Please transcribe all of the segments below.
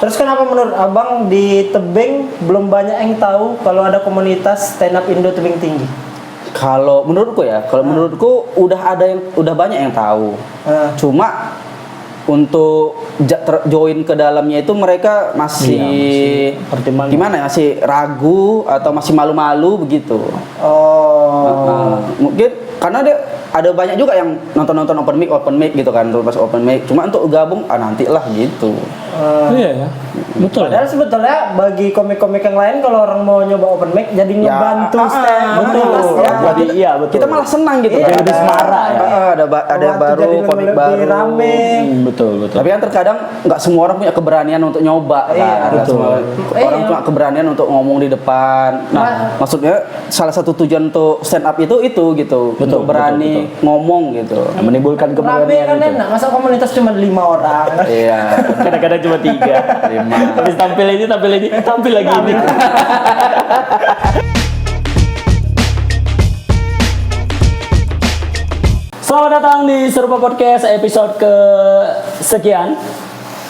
Terus kenapa menurut abang di Tebing belum banyak yang tahu kalau ada komunitas stand up Indo Tebing Tinggi? Kalau menurutku udah banyak yang tahu. Cuma untuk join ke dalamnya itu mereka masih gimana ya, masih ragu atau masih malu-malu begitu. Mungkin karena ada banyak juga yang nonton open mic gitu kan, pas open mic. Cuma untuk gabung nantilah gitu. Iya ya. Betul. Padahal sebetulnya bagi komik-komik yang lain kalau orang mau nyoba open mic jadi ngebantu stand. Betul. Jadi iya betul. Kita malah senang gitu. Jadi lebih semara ya. Ada yang baru, komik baru. Rame. Betul. Tapi kan terkadang nggak semua orang punya keberanian untuk nyoba kan. betul. Orang punya keberanian untuk ngomong di depan. Nah, maksudnya salah satu tujuan untuk stand up itu gitu. Untuk berani ngomong gitu. Menimbulkan Rame keberanian kan itu. enak, masa komunitas cuma 5 orang. Iya. Kadang-kadang cuma 3, 5. Habis tampil lagi ini. Selamat datang di Serupa Podcast episode kesekian.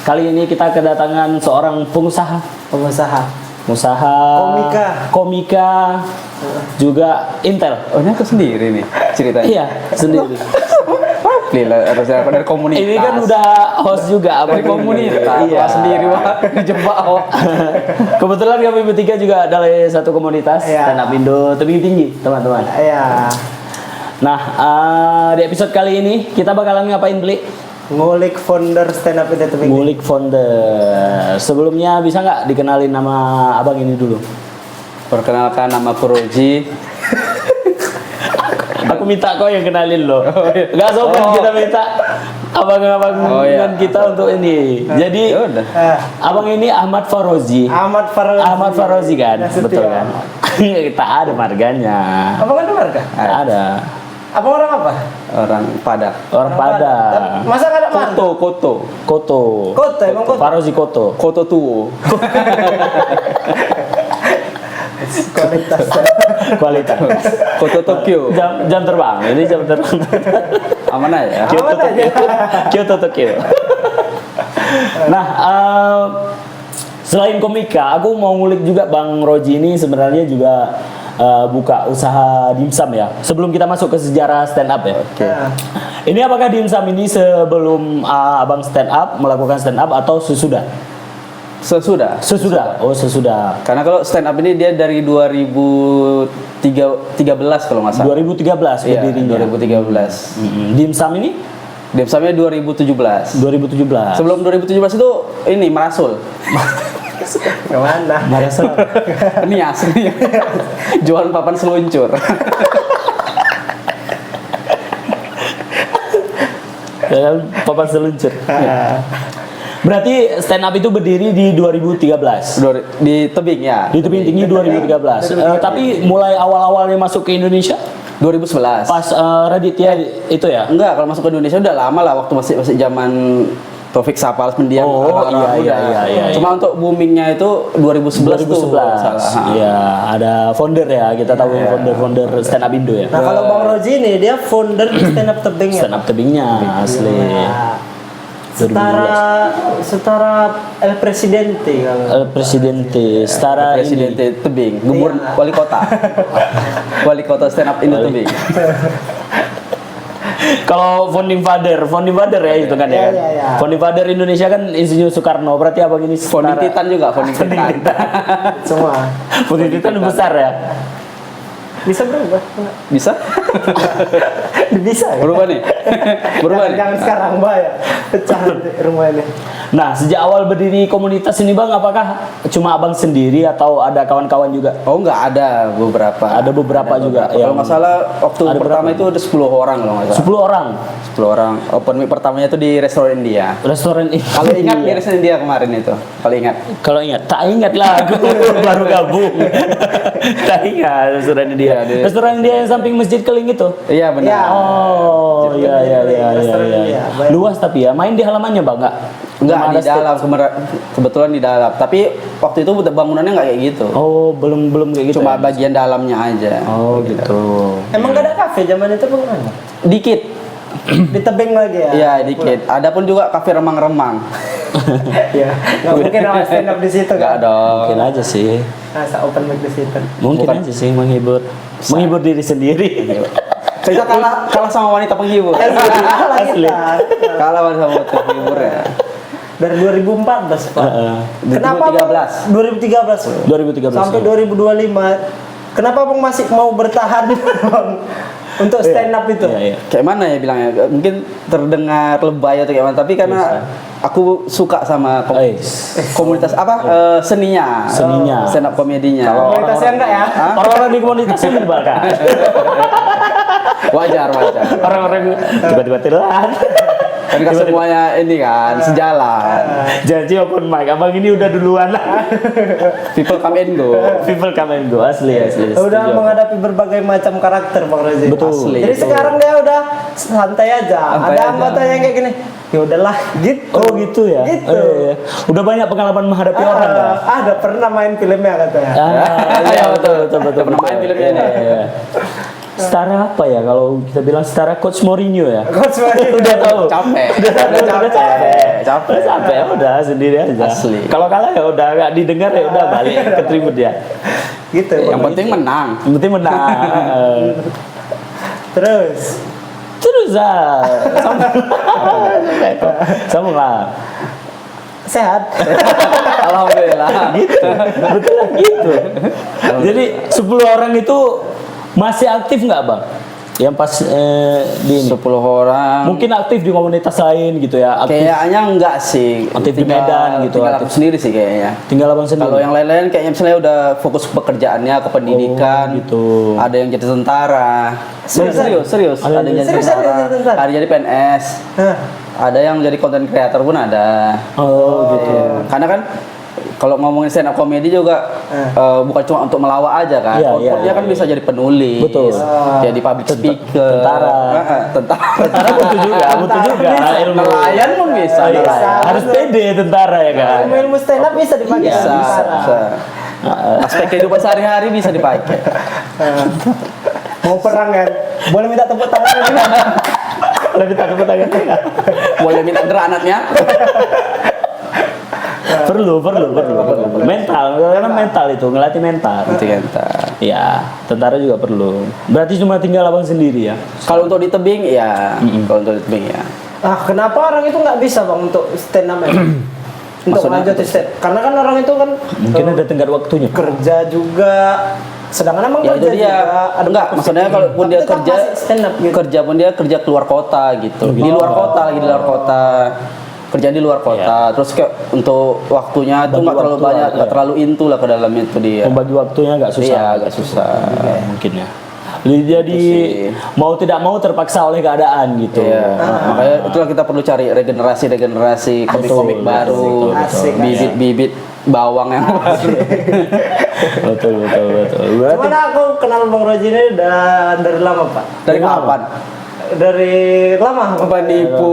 Kali ini kita kedatangan seorang pengusaha, komika, juga Intel. Oh, ini aku sendiri nih ceritanya. Iya, sendiri. Lila, harus dari komunitas. Ini kan udah host juga dari komunitas. Iya. Sendiri wah dijebak. Kebetulan kami bertiga juga dari satu komunitas stand up Indo Tebing Tinggi, teman-teman. Iya. Nah, di episode kali ini kita bakalan ngapain, Bli? Ngulik founder stand up Indo Tebing Tinggi. Ngulik founder. Sebelumnya bisa nggak dikenalin nama abang ini dulu? Perkenalkan, nama Puroji. Aku minta kau yang kenalin loh. Nggak sopan kita minta abang-abangan kita untuk ini. Jadi abang ini Ahmad Farozi. Ahmad Farozi kan, betul kan? Kita ada marganya. Abang ada marga? Ada. Abang orang apa? Orang Padang. Orang Padang. Masa nggak ada marga? Koto. Emang Koto? Farozi Koto. Koto tuo. Kualitas. Koto Tokyo. Jam terbang. Ini jam terbang. Aman aja. Kyoto Tokyo. Nah, selain komika, aku mau ngulik juga Bang Roji ini sebenarnya juga buka usaha dimsum ya. Sebelum kita masuk ke sejarah stand up ya. Oke. Ini apakah dimsum ini sebelum abang stand up, melakukan stand up atau sesudah? Sesudah. Oh, sesudah. Karena kalau stand up ini dia dari 2013 kalau nggak salah. 2013 Iya, berdirinya. 2013. Dimsum ini? Dimsumnya 2017. 2017. Sebelum 2017 itu ini Marasul. Kemana? Marasul. Ini asli. Jualan papan seluncur. Papan seluncur. Berarti stand up itu berdiri di 2013. Di Tebing ya. Di Tebing Tinggi 2013. Tapi mulai awal-awalnya masuk ke Indonesia 2011. pas Raditya itu ya? Enggak, kalau masuk ke Indonesia udah lama lah, waktu masih zaman Taufik Sapal pendiam. Iya. Cuma untuk boomingnya itu 2011 tuh. Salah. Iya, ada founder ya, kita tahu founder stand up Indo ya. Nah, kalau Bang Roji ini dia founder di stand up Tebing ya. Stand up Tebingnya asli. Setara El Presidente kalau. El Presidente, setara ini. Presidente Tebing, gubernur wali kota. Wali kota stand up Indo Tebing. Kalau founding father ya itu kan ya. Iya. Founding father Indonesia kan Insinyur Soekarno. Berarti abang ini Founding Titan juga, founding Titan. Semua. Founding Titan besar ya. Bisa berubah? Bisa? Bisa ya? Berubah nih. Jangan sekarang bahaya. Pecah nanti rumah ini. Nah, sejak awal berdiri komunitas ini Bang, apakah cuma abang sendiri atau ada kawan-kawan juga? Oh, enggak, ada beberapa. Ada beberapa juga. Kalau nggak salah waktu Ada pertama berapa? itu ada 10 orang kalau nggak salah. 10 orang. 10 orang. Open mic pertamanya itu di restoran India. Restoran ini. Kalau ingat di restoran India kemarin itu. Kalau ingat. Kalau ingat, tak ingat lah aku baru gabung. Tak ingat restoran India. Restoran India yang samping Masjid Keling itu. Iya benar. Ya. Oh, iya. Restoran India. Luas tapi ya. Main di halamannya Bang enggak? Enggak Belum di ada dalam, kebetulan di dalam. Tapi waktu itu bangunannya nggak kayak gitu. Oh, belum kayak gitu. Cuma ya? bagian dalamnya aja. Oh, gitu. Emang gak ada kafe zaman itu bagaimana? Dikit. di tebing lagi ya. Iya, dikit. Ada pun juga kafe remang-remang. Iya. Nggak mungkin orang stand up di situ Enggak kan. dong. Mungkin aja sih. Masa open mic di situ. Mungkin Bukan. aja sih menghibur diri sendiri. Kita kalah sama wanita penghibur. Kalah Asli. kita. Kalah sama wanita penghibur ya. Dari 2014 Pak. Kenapa 2013. 2013? 2013. Sampai 2025. Kenapa Bang masih mau bertahan Bang untuk stand up itu? Iya. Kayak mana ya bilangnya? Mungkin terdengar lebay atau kayak mana, tapi karena aku suka sama komunitas seninya. Stand up komedinya. Komunitasnya enggak ya? Orang-orang di komunitasnya menyebalkan. Wajar. Orang-orang tiba-tiba telat. Kan semuanya ini kan sejalan. Janji open mic, abang ini udah duluan lah. People come and go. People come and go, asli. Udah Setuju. menghadapi berbagai macam karakter Bang Rozi. Betul. Asli. Jadi sekarang dia udah santai aja. Santai Ada aja. anggota yang kayak gini. Ya udahlah, gitu. Oh gitu ya. Gitu. Iya. Udah banyak pengalaman menghadapi orang kan? Ada pernah main filmnya katanya. Iya betul. Pernah main filmnya ini. Iya. Setara apa ya kalau kita bilang setara Coach Mourinho ya? Coach Mourinho. Udah tahu. Capek. Udah capek ya udah sendiri aja. Asli. Kalau kalah ya udah nggak didengar ya udah balik ke tribun dia. Gitu. Yang penting menang. Yang penting menang. Terus Sambung lah. sehat. Alhamdulillah. Gitu. Betul lah gitu. Jadi 10 orang itu masih aktif nggak bang? Yang pas di ini. 10 orang. Mungkin aktif di komunitas lain gitu ya. Aktif, Kayaknya enggak sih. Aktif di Medan gitu, Tinggal aktif. aku sendiri sih kayaknya. tinggal abang sendiri. Kalau yang lain-lain kayaknya misalnya udah fokus pekerjaannya ke pendidikan. gitu. Ada yang jadi tentara. Serius. Ada yang jadi Serius, tentara. ada yang jadi tentara. Ada yang jadi PNS. Hah. Ada yang jadi content creator pun ada. Oh gitu. Karena kan kalau ngomongin stand up comedy juga bukan cuma untuk melawak aja kan. Iya, Outputnya iya. kan bisa jadi penulis. Betul. Jadi public speaker. tentara. Tentara Butuh juga ilmu. Nelayan pun bisa. Iya, nelayan. harus pede tentara ya kan. Ilmu stand up bisa dipakai. Bisa. Aspek kehidupan sehari-hari bisa dipakai. Mau perang kan? Boleh minta tepuk tangan lagi? Lebih takut tangan. Boleh minta granatnya. perlu mental karena mental itu ngelatih mental. Nanti kan. Ya, tentara juga perlu. Berarti cuma tinggal abang sendiri ya. Kalau untuk di tebing ya, kalau untuk di tebing ya. Ah, kenapa orang itu nggak bisa bang untuk stand up untuk Maksudnya? lanjut di stand? Karena kan orang itu kan Mungkin ada tenggat waktunya. kerja juga. Sedangkan emang Ya kerja itu dia. juga. Ada Enggak, fokus maksudnya di- kalau pun tapi dia tetap kerja masih stand up gitu. kerja pun dia kerja keluar kota gitu. Di luar kota lagi di luar kota. Kerja di luar kota. Terus kayak untuk waktunya tuh Bagi nggak terlalu waktu banyak, lah, nggak iya. terlalu into lah ke dalam itu dia. Membagi waktunya agak susah. Iya, agak susah. Mungkin ya. Jadi sih. mau tidak mau terpaksa oleh keadaan gitu. Iya, makanya itulah kita perlu cari regenerasi komik-komik Betul, baru, betul, Asik, bibit-bibit bawang yang baru. betul. Berarti Cuman aku kenal Bang Roji ini udah dari lama pak. Dari kapan? Dari lama. Penipu.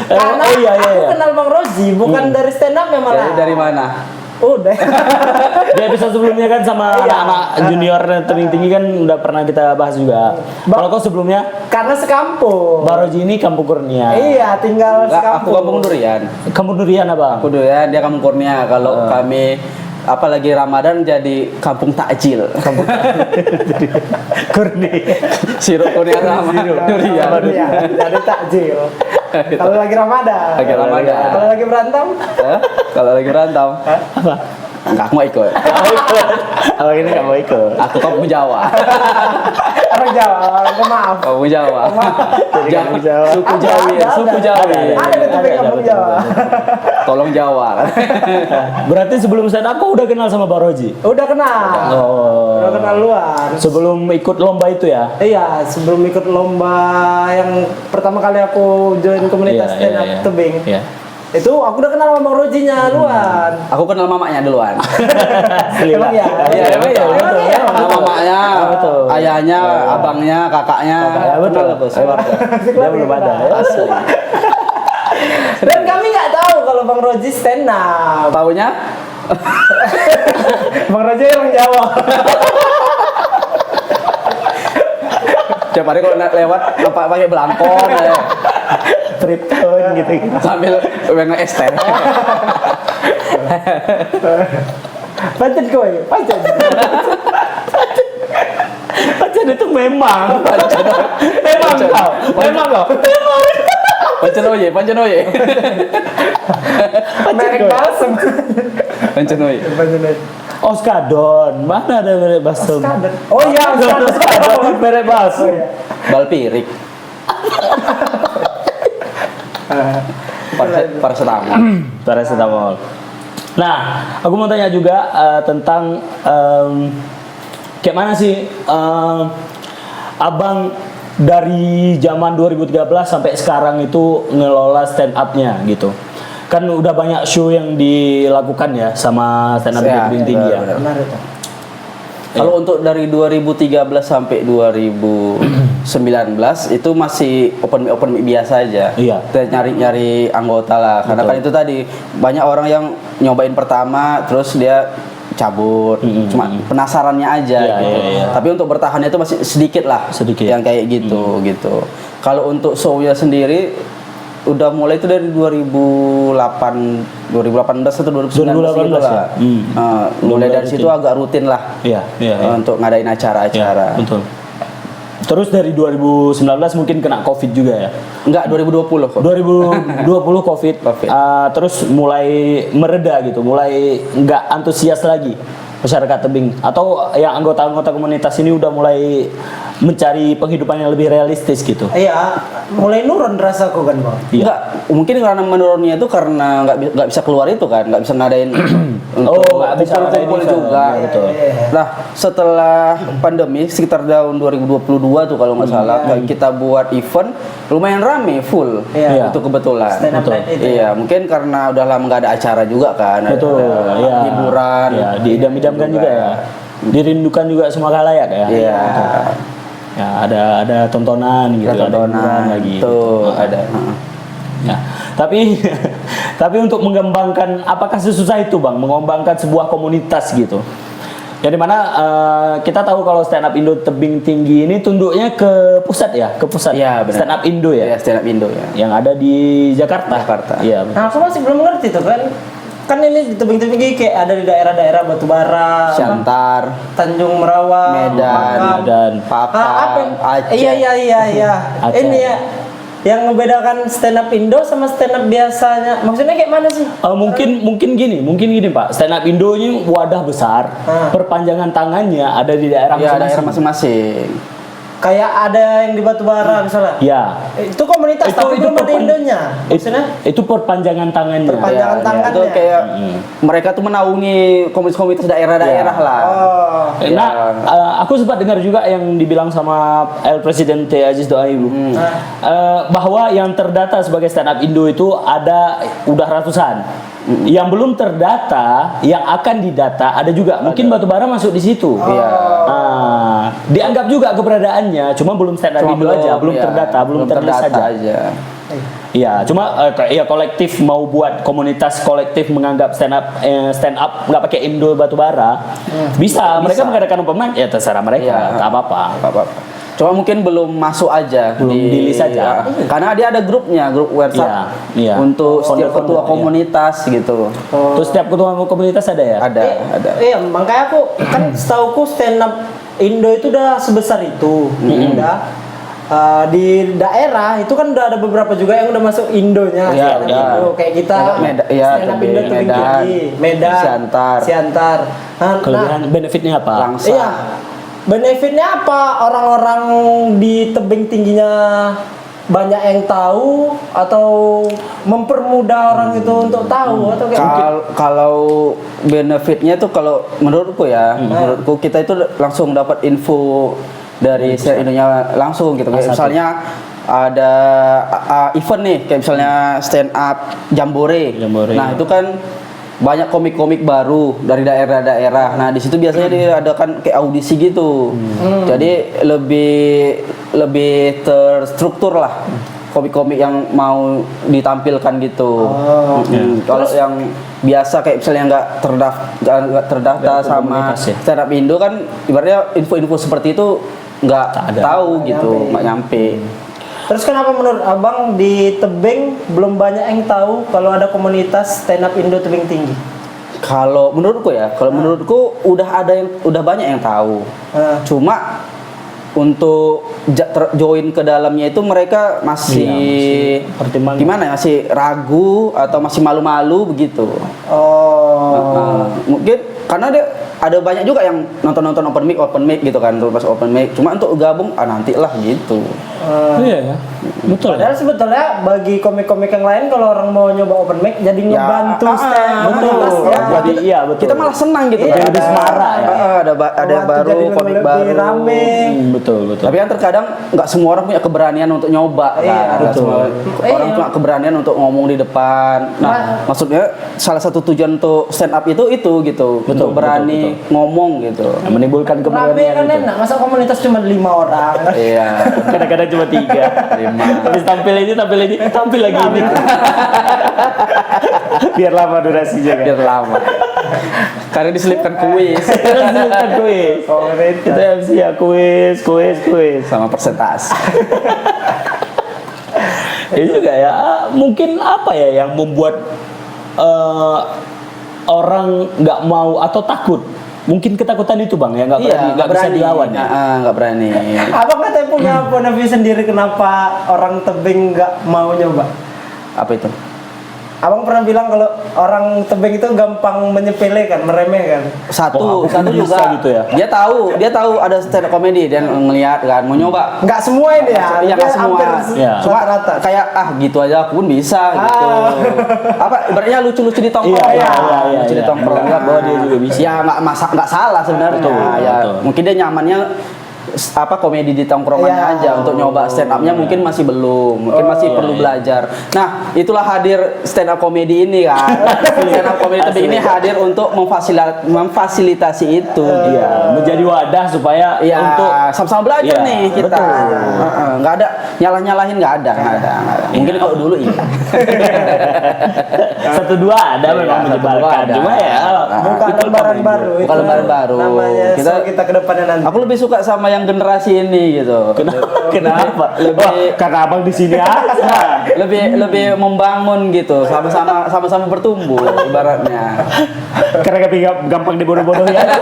Karena oh iya. aku kenal Bang Roji bukan dari stand up ya malah. Dari mana? Udah. di episode sebelumnya kan sama anak-anak junior tebing tinggi kan udah pernah kita bahas juga. Kalau kau sebelumnya Karena sekampung. Baroji ini Kampung Kurnia. Iya, tinggal Enggak, aku sekampung. kampung Durian. Kampung Durian apa? Aku Durian, dia kampung Kurnia. Kalau kami apalagi Ramadan jadi kampung takjil. Kurnia. Sirup kurnia sama durian. Iya, jadi takjil. Kalau lagi Ramadan. Lagi Ramadan. Kalau lagi berantem. Hah? Kalau lagi berantem, Apa? enggak aku mau ikut. Abang ini nggak mau ikut. Aku kampung Jawa. Orang Jawa, orang maaf. Kampung Jawa. Jadi kampung Jawa. Suku Jawi, Ada, suku ada. Jawi. Ada di tebing kampung betul, Jawa. Tolong Jawa kan. Berarti sebelum stand up kau udah kenal sama Baroji? Udah kenal. Oh. Udah kenal luar. Sebelum ikut lomba itu ya? Iya, sebelum ikut lomba yang pertama kali aku join komunitas stand up tebing. Iya. Itu aku udah kenal sama Bang Rojinya luar. Aku kenal mamanya duluan. Emang ya? Iya, Emang betul. ya? Emang ya? Kenal mamanya, betul. ayahnya, abangnya, kakaknya. Ya, betul. Kenal aku, keluarga. Dia belum ada ya. Asli. Dan kami nggak tahu kalau Bang Roji stand up. Taunya Bang Roji orang Jawa. Tiap hari kalau lewat pakai belangkon ya. Tripton gitu. Sambil nge-es teh. Pancen kowe, pancen. Pancen itu memang. Memang kau. Pancen oye. Merek balsem. Pancen oye. Oskadon, mana ada merek balsem? Oh iya, Oskadon merek balsem. Balpirik. Paracetamol. Nah, aku mau tanya juga tentang kayak mana sih abang dari zaman 2013 sampai sekarang itu ngelola stand up-nya gitu. Kan udah banyak show yang dilakukan ya sama stand up Tebing Tinggi ya. Benar itu. Kalau untuk dari 2013 sampai 2019 itu masih open mic biasa aja. Iya. Kita nyari anggota lah. Karena kan itu tadi banyak orang yang nyobain pertama terus dia cabut. Cuma penasarannya aja gitu. Iya. Tapi untuk bertahannya itu masih sedikit lah. Sedikit. Yang kayak gitu gitu. Kalau untuk show-nya sendiri udah mulai itu dari 2018 atau 2019 gitu lah. Mulai dari situ agak rutin lah. Iya. Untuk ngadain acara-acara. Ya, betul. Terus dari 2019 mungkin kena Covid juga ya? Enggak, 2020 kok. 2020 Covid. Terus mulai mereda gitu, mulai nggak antusias lagi masyarakat tebing atau yang anggota-anggota komunitas ini udah mulai mencari penghidupan yang lebih realistis gitu. Iya, mulai nurun rasaku kan, Bang. Iya. Enggak, mungkin karena menurunnya itu karena nggak bisa keluar itu kan, nggak bisa ngadain untuk nggak bisa ngadain kumpul event. juga. Iya, betul. Nah, setelah pandemi sekitar tahun 2022 tuh kalau nggak salah kita buat event lumayan rame full. Iya. Itu kebetulan. Stand up night itu. Iya, mungkin karena udah lama nggak ada acara juga kan. Betul, ada iya. hiburan. Iya, diidam-idamkan juga ya. Dirindukan juga semua khalayak ya. Iya. Ya, ada tontonan gitu, ada hiburan lagi. Tuh, gitu. ada. Ya, tapi tapi untuk mengembangkan, apakah sesusah itu Bang mengembangkan sebuah komunitas gitu? Yang dimana kita tahu kalau stand up Indo Tebing Tinggi ini tunduknya ke pusat ya, ke pusat. Iya, benar. Stand up Indo ya. Iya, stand up Indo ya. Yang ada di Jakarta. Iya. Nah, aku masih belum ngerti tuh kan. Kan ini di tebing-tebing tinggi kayak ada di daerah-daerah Batubara, Siantar, Tanjung Merawa, Medan, dan Papang, Aceh. Iya. Aceh. Ini ya yang membedakan stand up Indo sama stand up biasanya. Maksudnya kayak mana sih? Mungkin gini Pak. Stand up Indo ini wadah besar. Perpanjangan tangannya ada di daerah Iya, masing-masing. daerah masing-masing. Kayak ada yang di Batubara misalnya. Ya. Itu komunitas tapi belum ada Indonya. Maksudnya Itu perpanjangan tangannya. Perpanjangan Ya, tangannya. itu kayak mereka tuh menaungi komunitas-komunitas daerah-daerah lah. Oh. Nah, aku sempat dengar juga yang dibilang sama El Presidente Aziz Doaibu bahwa yang terdata sebagai stand up Indo itu udah ratusan. Yang belum terdata, yang akan didata ada juga. Mungkin Batubara masuk di situ. Iya. Dianggap juga keberadaannya, cuma belum stand up Indo aja, belum iya, terdata, belum terlist aja. Iya, cuma kolektif mau buat komunitas kolektif menganggap stand up nggak pakai Indo Batubara, bisa. Mereka mengadakan open mic ya terserah mereka, nggak apa-apa. Cuma mungkin belum masuk aja, Belum di list aja. Karena dia ada grupnya, grup WhatsApp Iya. untuk setiap Founder-founder, ketua komunitas gitu. Terus setiap ketua komunitas ada ya? Ada. Iya, makanya aku kan setauku stand up Indo itu udah sebesar itu. Udah. Di daerah itu kan udah ada beberapa juga yang udah masuk Indonya. Iya, stand up iya. Indo kayak kita. Stand up Indo Tebing Tinggi, Medan, Siantar. Kelebihan benefitnya apa? Langsung. Iya. Benefitnya apa? Orang-orang di tebing tingginya banyak yang tahu atau mempermudah orang itu untuk tahu atau kayak Kalau benefitnya tuh kalau menurutku menurutku kita itu langsung dapat info dari share Indonya langsung gitu. Kayak misalnya ada event nih, kayak misalnya stand up Jambore. Nah, itu kan banyak komik-komik baru dari daerah-daerah. Nah, di situ biasanya diadakan kayak audisi gitu. Jadi lebih terstruktur lah komik-komik yang mau ditampilkan gitu. Kalau yang biasa kayak misalnya nggak terdaftar sama stand up Indo kan ibaratnya info-info seperti itu nggak ada. tahu gitu, nggak nyampe. Terus kenapa menurut abang di tebing belum banyak yang tahu kalau ada komunitas stand up Indo tebing tinggi? Kalau menurutku udah banyak yang tahu. Cuma untuk join ke dalamnya itu mereka masih pertimbangan. gimana ya, masih ragu atau masih malu-malu begitu. Mungkin karena ada banyak juga yang nonton open mic gitu kan, pas open mic. Cuma untuk gabung nantilah gitu. Iya ya. Betul. Padahal sebetulnya bagi komik-komik yang lain kalau orang mau nyoba open mic jadi ngebantu stand betul. Jadi iya betul. Kita malah senang gitu Iya. kan. Lebih semarak ya. Ada yang baru, jadi komik lebih baru. rame. Betul. Tapi kan terkadang nggak semua orang punya keberanian untuk nyoba kan. Iya, Nggak betul. semua orang Iya. punya keberanian untuk ngomong di depan. Nah, maksudnya salah satu tujuan untuk stand up itu gitu. Betul, untuk berani ngomong gitu. Nah, menimbulkan Rame keberanian kan itu. enak, masa komunitas cuma 5 orang. Iya. Kadang-kadang cuma 3. 5. Habis tampil lagi ini. Biar lama durasinya kan. Biar lama. Karena diselipkan kuis Terus disebutkan kuis. Kita MC ya kuis. sama persentase. Ini juga ya, mungkin apa ya yang membuat orang nggak mau atau takut? Mungkin ketakutan itu bang ya, nggak bisa dilawan ya. Nggak berani. Abang katanya punya point of view sendiri kenapa orang tebing nggak mau nyoba? Apa itu? Abang pernah bilang kalau orang tebing itu gampang menyepelekan, meremehkan. Satu Wah, bisa juga gitu ya? Dia tahu ada stand up comedy, dia ngelihat kan mau nyoba. Nggak semua ini ya, Iya, tapi nggak semua. hampir Iya. Cuma rata-rata. kayak gitu aja aku pun bisa gitu. Apa ibaratnya lucu-lucu di tongkrong. Iya, Lucu di iya. tongkrong. Menganggap bahwa dia juga bisa. Ya nggak salah sebenarnya. Betul, Ya betul. mungkin dia nyamannya komedi di tongkrongannya Iya. aja. Untuk nyoba stand upnya mungkin masih belum, mungkin masih perlu belajar. Nah, itulah hadir stand up comedy ini kan. Stand up comedy tebing ini hadir untuk memfasilitasi itu. Iya, menjadi wadah supaya Iya, untuk sama-sama belajar Iya, nih kita. betul. Nggak ada nyalah-nyalahin, nggak ada. Mungkin kalau dulu iya. satu dua ada Iya, memang satu menyebalkan. dua ada. Cuma ya Bukan kita lembaran baru. Bukan itu lembaran baru. Namanya kita ke depannya nanti. Aku lebih suka sama yang generasi ini gitu. Kenapa? Lebih- Karena abang di sini aja. lebih membangun gitu, sama-sama bertumbuh ibaratnya. Karena kami gampang dibodoh-bodohi aja.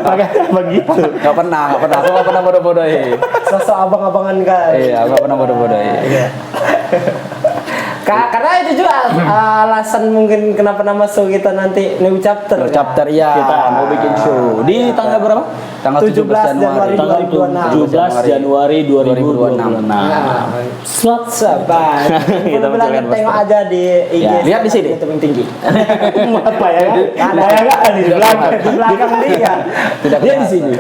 Makanya begitu. Gak pernah, aku gak pernah bodoh-bodohi. Sosok abang-abangan kan. Iya, aku gak pernah bodoh-bodohi. Karena itu juga alasan mungkin kenapa nama show kita nanti New Chapter. kan? Chapter iya. Kita mau bikin show di tanggal berapa? Tanggal 17 Januari. Tanggal 17 Januari 2026. Slot Sabar. Kita Kita bilang mencoba tengok aja di IG. Ya, lihat di sini. Tebing tinggi. apa ya? Ada Ada nggak di belakang? Di belakang dia. Tidak Dia di sini.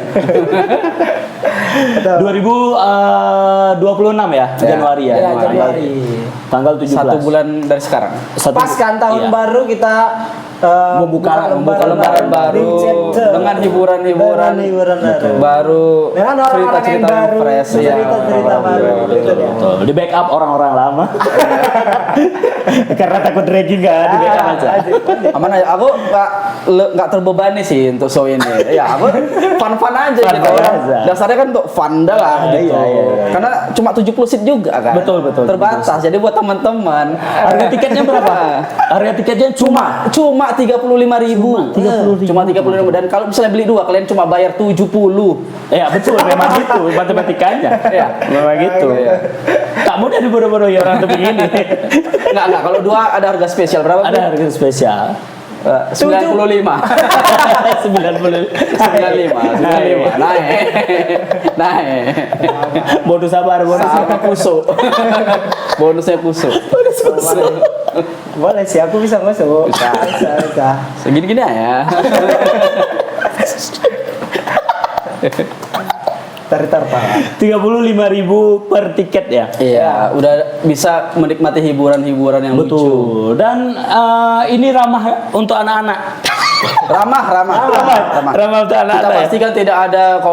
2026 ya, Januari ya. Ya, Januari. Tanggal 17. 1 bulan dari sekarang. Pas kan tahun Iya. baru kita Membuka Lembaran baru dengan hiburan-hiburan baru, dengan orang-orang yang cerita-cerita yang baru, fresh ya. cerita-cerita baru. Gitu ya. Betul. Di backup orang-orang lama. Karena takut dragging kan, di backup aja. Aman aja, aku nggak terbebani sih untuk show ini. Ya, aku fun-fun aja Fun gitu. aja. Dasarnya kan untuk fun dah lah gitu. iya. Karena cuma 70 seat juga kan. Betul. Terbatas. Jadi buat teman-teman, Harga tiketnya berapa? Harga tiketnya cuma 35.000. Cuma 35.000, dan kalau misalnya beli 2 kalian cuma bayar 70. Ya betul, memang gitu matematikanya. Iya. Memang gitu. Iya. Tak mudah dibodoh-bodohi orang tuh begini. Enggak, kalau 2 ada harga spesial berapa? Ada harga spesial. 95. 90. 95. Naik. Bonus sabar, bonus Sama kusuk. Bonusnya kusuk. Boleh sih, aku bisa masuk. Bisa. Segini-gini aja. Tar Pak. 35.000 per tiket ya. Iya, udah bisa menikmati hiburan-hiburan yang lucu. Betul. Dan ini ramah untuk anak-anak. Ramah. Ramah untuk Kita anak-anak. Ya? pastikan tidak ada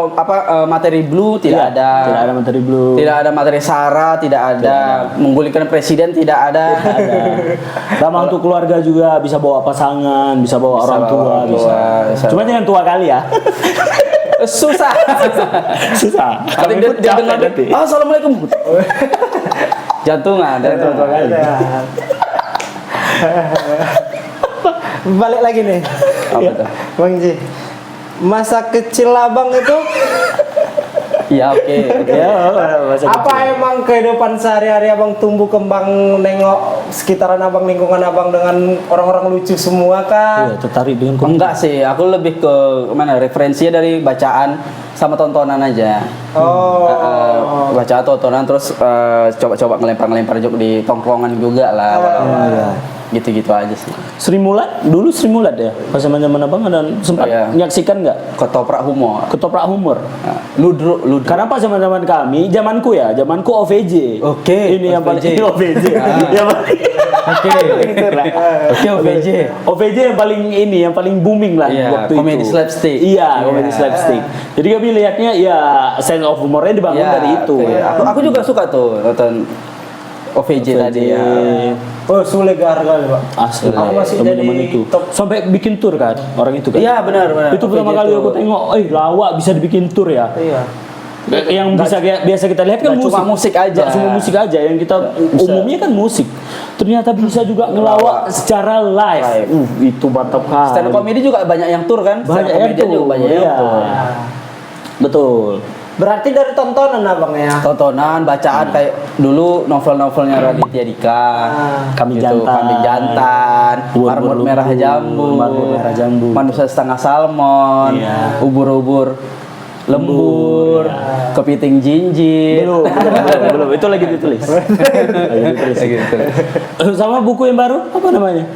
materi blue, tidak Iya, ada. Tidak ada materi blue. Tidak ada materi sara, tidak ada menggulingkan presiden, tidak ada. Ada. Ramah untuk keluarga juga, bisa bawa pasangan, bisa bawa orang tua, bawa orang tua, bisa. bisa. Cuma jangan tua kali ya. susah. Susah. Nanti Kami dia, pun dia capek dengar, nanti. Assalamualaikum. Jantungan. Balik lagi nih. Apa tuh? Bang Ji. Masa kecil abang itu Ya oke. Ya, masa apa emang kehidupan sehari-hari abang tumbuh kembang nengok sekitaran abang, lingkungan abang dengan orang-orang lucu semua kah? Iya, tertarik dengan komedi. Enggak sih, aku lebih ke mana referensinya dari bacaan sama tontonan aja. Oh. Baca tontonan terus coba-coba ngelempar joke di tongkrongan juga lah. iya. Gitu-gitu aja sih. Sri Mulat, dulu Sri Mulat ya. Pas zaman abang ada sempat Oh, iya. menyaksikan nggak Ketoprak humor. ketoprak humor? Nah, ludruk. Karena pas zaman kami, zamanku OVJ. Oke, Ini yang paling OVJ. OVJ. Yang paling Oke. Oke OVJ. OVJ yang paling booming lah Iya, waktu komedi itu. slapstick. Iya, komedi slapstick. Jadi kami lihatnya ya sense of humornya dibangun dari itu. oke. Aku juga suka tuh nonton OVJ tadi ya. Oh, Sule Garga Pak. Asli. Aku masih Teman-teman jadi itu. top. Sampai bikin tour kan orang itu kan. Iya benar. Itu pertama OVJ kali tuh. aku tengok, lawak bisa dibikin tour ya. Iya. Yang biasa kita lihat kan nggak cuma musik aja. Nggak cuma musik aja yang kita umumnya kan musik. Ternyata bisa juga ngelawak secara live. Itu mantap kali. Stand up comedy juga banyak yang tour kan? Banyak Stand up yang comedian tour. juga banyak yang Iya. tour. Betul. Berarti dari tontonan abang ya. Tontonan, bacaan kayak dulu novel-novelnya Raditya Dika, Kambing gitu, Jantan. Kambing Jantan, Ubur-ubur Marmut Merah Lumbu, Jambu, Marmut Merah Jambu. Manusia Setengah Salmon, Iya. Ubur-ubur Lembur, iya. Kepiting Jinjit. belum. Itu lagi ditulis. Lagi ditulis. Sama buku yang baru apa namanya?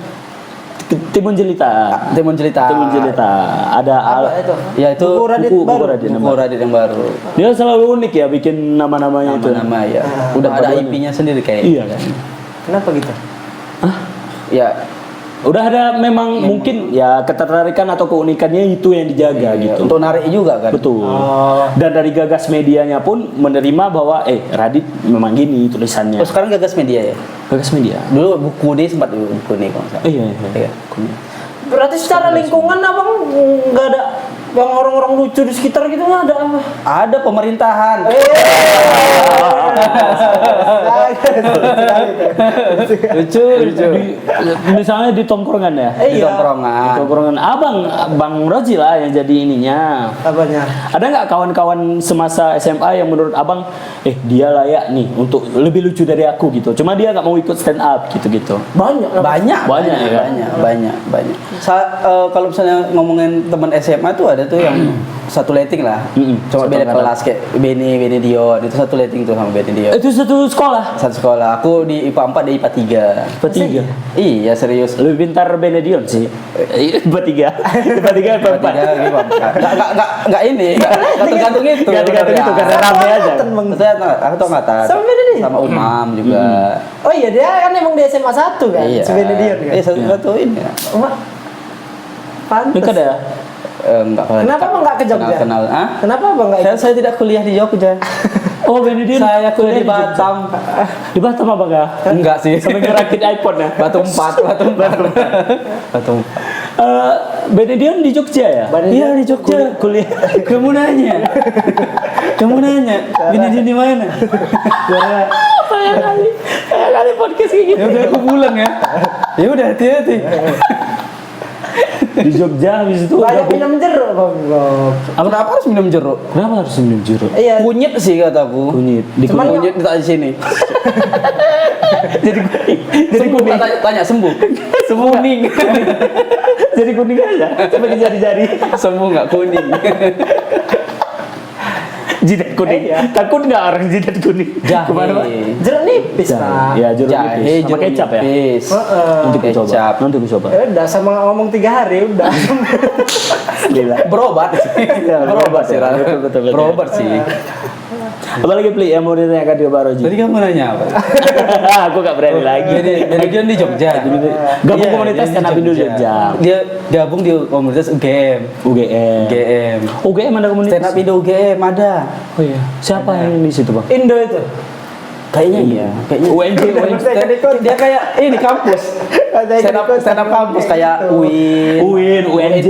Timun Jelita. Timun Jelita. Timun Jelita. Ada Apa itu? Ya itu Buku Radit buku baru. Radit yang buku baru. Radit yang baru. Dia selalu unik ya bikin nama-namanya itu. Nama-nama ya. Udah ada IP-nya sendiri Iya kayaknya. kan. Kenapa gitu? Ya, Udah ada memang mungkin ya ketertarikan atau keunikannya itu yang dijaga gitu. untuk narik juga kan. Betul. Oh. Dan dari gagas medianya pun menerima bahwa Radit memang gini tulisannya. Oh, sekarang Gagas Media ya. Gagas media. Dulu buku D sempat buku D kalau nggak salah. Iya. Iya. Berarti secara lingkungan abang nggak ada yang orang-orang lucu di sekitar gitu, nggak ada apa? Ada pemerintahan. Lucu. Misalnya di tongkrongan ya. Di tongkrongan. Di tongkrongan Bang Roji lah yang jadi ininya. Apanya? Ada nggak kawan-kawan semasa SMA yang menurut abang, dia layak nih untuk lebih lucu dari aku gitu. Cuma dia nggak mau ikut stand up gitu-gitu. Banyak. Banyak ya kan? banyak. Kalau misalnya ngomongin teman SMA tuh ada tuh yang satu letting lah. Cuma Satu beda angkatan. kelas kayak Beni Dion itu satu letting tuh sama Beni Dion. Itu satu sekolah. Satu sekolah. Aku di IPA 4 di IPA 3. Bertiga. Iya serius. Lebih pintar Benedion sih. Bertiga. Bertiga IPA empat. 3 IPA 4. Enggak ini, enggak tergantung itu. Nggak tergantung itu, karena rame aja. Aku tuh angkatan. Sama Beni Dion? Sama Umam juga. Oh iya, dia kan emang di SMA 1 kan? Iya. Si Benedion kan? Iya, satu ini. Pantes. Dekat ya. Enggak pernah. Kenapa abang nggak ke Jogja? Kenal. Hah? Kenapa abang nggak ikut? Saya tidak kuliah di Jogja. Oh, Benedion. Saya kuliah di Batam. Di Batam apa enggak? Enggak sih. Sampai ngerakit iPhone ya. Batu 4. Benedion di Jogja ya? Iya di Jogja. Kuliah. Kamu nanya. Benedion di mana? Kayak kali podcast kayak gitu. Ya udah aku pulang ya. Ya udah hati-hati. Di Jogja habis itu Banyak gabung. minum jeruk bang. Kenapa harus minum jeruk? Kenapa harus minum jeruk? Iya. Kunyit sih kataku. Kunyit. Cuman Kunyit di sini. Jadi kuning. Jadi Sembuh kuning. tanya sembuh. Sembuh kuning. Jadi kuning aja. Sampai di jari-jari. Sembuh nggak kuning. Jidat kuning. Takut nggak orang jidat kuning? Kemana, Pak? jeruk nipis pak. Ya, jeruk Jahe, nipis. Sama jeruk kecap ya? nipis. Nanti aku coba. Kecap. Nanti aku coba. Ya udah sama ngomong 3 hari udah. Gila. Berobat sih. Ya, Berobat sih. betul, betul, betul. Berobat sih. Apalagi Pli yang mau ditanyakan ke Pak Roji? Tadi kamu nanya apa? Aku gak berani lagi. Benedion di Jogja. Gabung Iya, komunitas dia di stand up Indo Jogja. Dia gabung di komunitas UGM. UGM. UGM ada komunitas? Stand up Indo UGM ada. Oh iya. Siapa yang di situ, Bang? Indo itu. Kayaknya iya. Kayaknya UNJ. dia kayak ini kampus. Stand up kampus kayak UIN, UNJ.